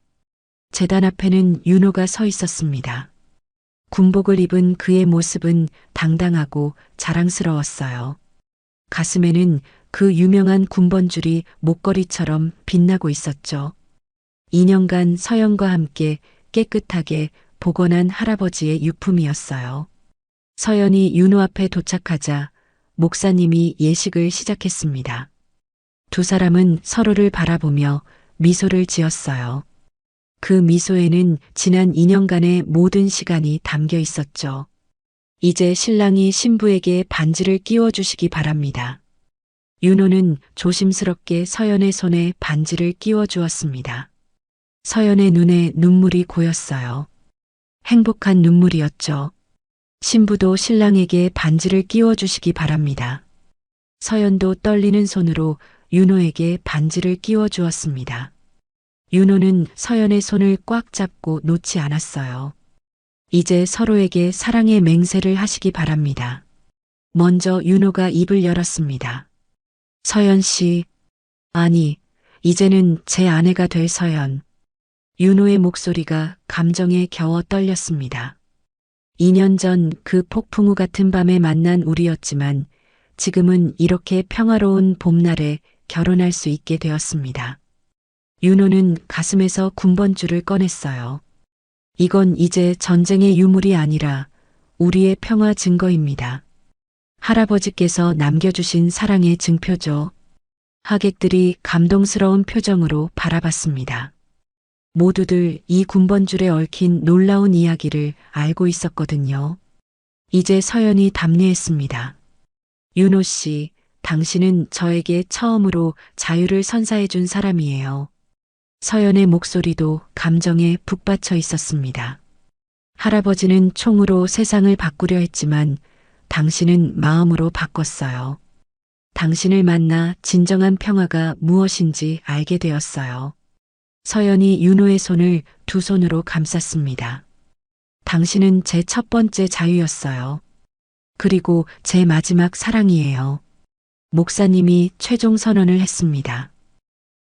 제단 앞에는 윤호가 서 있었습니다. 군복을 입은 그의 모습은 당당하고 자랑스러웠어요. 가슴에는 그 유명한 군번줄이 목걸이처럼 빛나고 있었죠. 2년간 서연과 함께 깨끗하게 복원한 할아버지의 유품이었어요. 서연이 윤호 앞에 도착하자 목사님이 예식을 시작했습니다. 두 사람은 서로를 바라보며 미소를 지었어요. 그 미소에는 지난 2년간의 모든 시간이 담겨 있었죠. 이제 신랑이 신부에게 반지를 끼워주시기 바랍니다. 윤호는 조심스럽게 서연의 손에 반지를 끼워 주었습니다. 서연의 눈에 눈물이 고였어요. 행복한 눈물이었죠. 신부도 신랑에게 반지를 끼워 주시기 바랍니다. 서연도 떨리는 손으로 윤호에게 반지를 끼워 주었습니다. 윤호는 서연의 손을 꽉 잡고 놓지 않았어요. 이제 서로에게 사랑의 맹세를 하시기 바랍니다. 먼저 윤호가 입을 열었습니다. 서연 씨, 아니, 이제는 제 아내가 될 서연. 윤호의 목소리가 감정에 겨워 떨렸습니다. 2년 전 그 폭풍우 같은 밤에 만난 우리였지만 지금은 이렇게 평화로운 봄날에 결혼할 수 있게 되었습니다. 윤호는 가슴에서 군번줄을 꺼냈어요. 이건 이제 전쟁의 유물이 아니라 우리의 평화 증거입니다. 할아버지께서 남겨주신 사랑의 증표죠. 하객들이 감동스러운 표정으로 바라봤습니다. 모두들 이 군번줄에 얽힌 놀라운 이야기를 알고 있었거든요. 이제 서연이 답례했습니다. 윤호 씨, 당신은 저에게 처음으로 자유를 선사해 준 사람이에요. 서연의 목소리도 감정에 북받쳐 있었습니다. 할아버지는 총으로 세상을 바꾸려 했지만 당신은 마음으로 바꿨어요. 당신을 만나 진정한 평화가 무엇인지 알게 되었어요. 서연이 윤호의 손을 두 손으로 감쌌습니다. 당신은 제 첫 번째 자유였어요. 그리고 제 마지막 사랑이에요. 목사님이 최종 선언을 했습니다.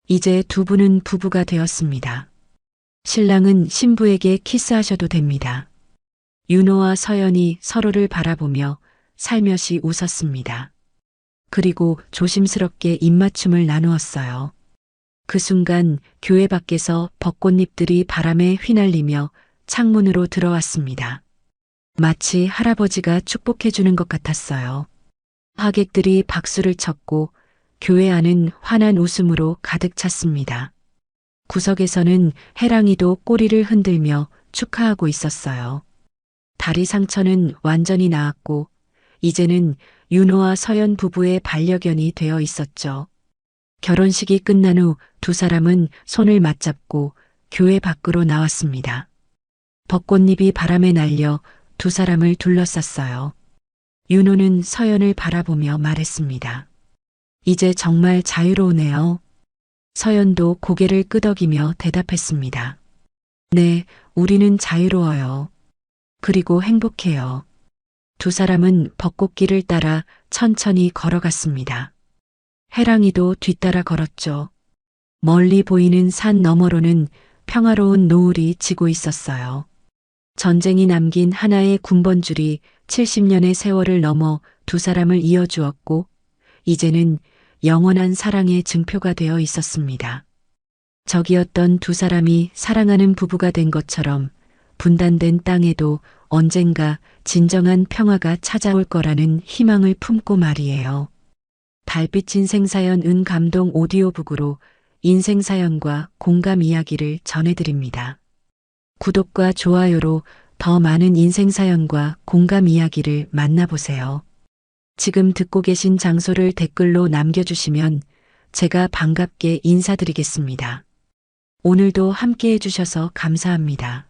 이제 두 분은 부부가 되었습니다. 신랑은 신부에게 키스하셔도 됩니다. 윤호와 서연이 서로를 바라보며 살며시 웃었습니다. 그리고 조심스럽게 입맞춤을 나누었어요. 그 순간 교회 밖에서 벚꽃잎들이 바람에 휘날리며 창문으로 들어왔습니다. 마치 할아버지가 축복해주는 것 같았어요. 하객들이 박수를 쳤고 교회 안은 환한 웃음으로 가득 찼습니다. 구석에서는 해랑이도 꼬리를 흔들며 축하하고 있었어요. 다리 상처는 완전히 나았고 이제는 윤호와 서연 부부의 반려견이 되어 있었죠. 결혼식이 끝난 후 두 사람은 손을 맞잡고 교회 밖으로 나왔습니다. 벚꽃잎이 바람에 날려 두 사람을 둘러쌌어요. 윤호는 서연을 바라보며 말했습니다. 이제 정말 자유로우네요. 서연도 고개를 끄덕이며 대답했습니다. 네, 우리는 자유로워요. 그리고 행복해요. 두 사람은 벚꽃길을 따라 천천히 걸어갔습니다. 해랑이도 뒤따라 걸었죠. 멀리 보이는 산 너머로는 평화로운 노을이 지고 있었어요. 전쟁이 남긴 하나의 군번줄이 70년의 세월을 넘어 두 사람을 이어주었고 이제는 영원한 사랑의 증표가 되어 있었습니다. 적이었던 두 사람이 사랑하는 부부가 된 것처럼 분단된 땅에도 언젠가 진정한 평화가 찾아올 거라는 희망을 품고 말이에요. 달빛 인생사연 은감동 오디오북으로 인생사연과 공감 이야기를 전해드립니다. 구독과 좋아요로 더 많은 인생사연과 공감 이야기를 만나보세요. 지금 듣고 계신 장소를 댓글로 남겨주시면 제가 반갑게 인사드리겠습니다. 오늘도 함께 해주셔서 감사합니다.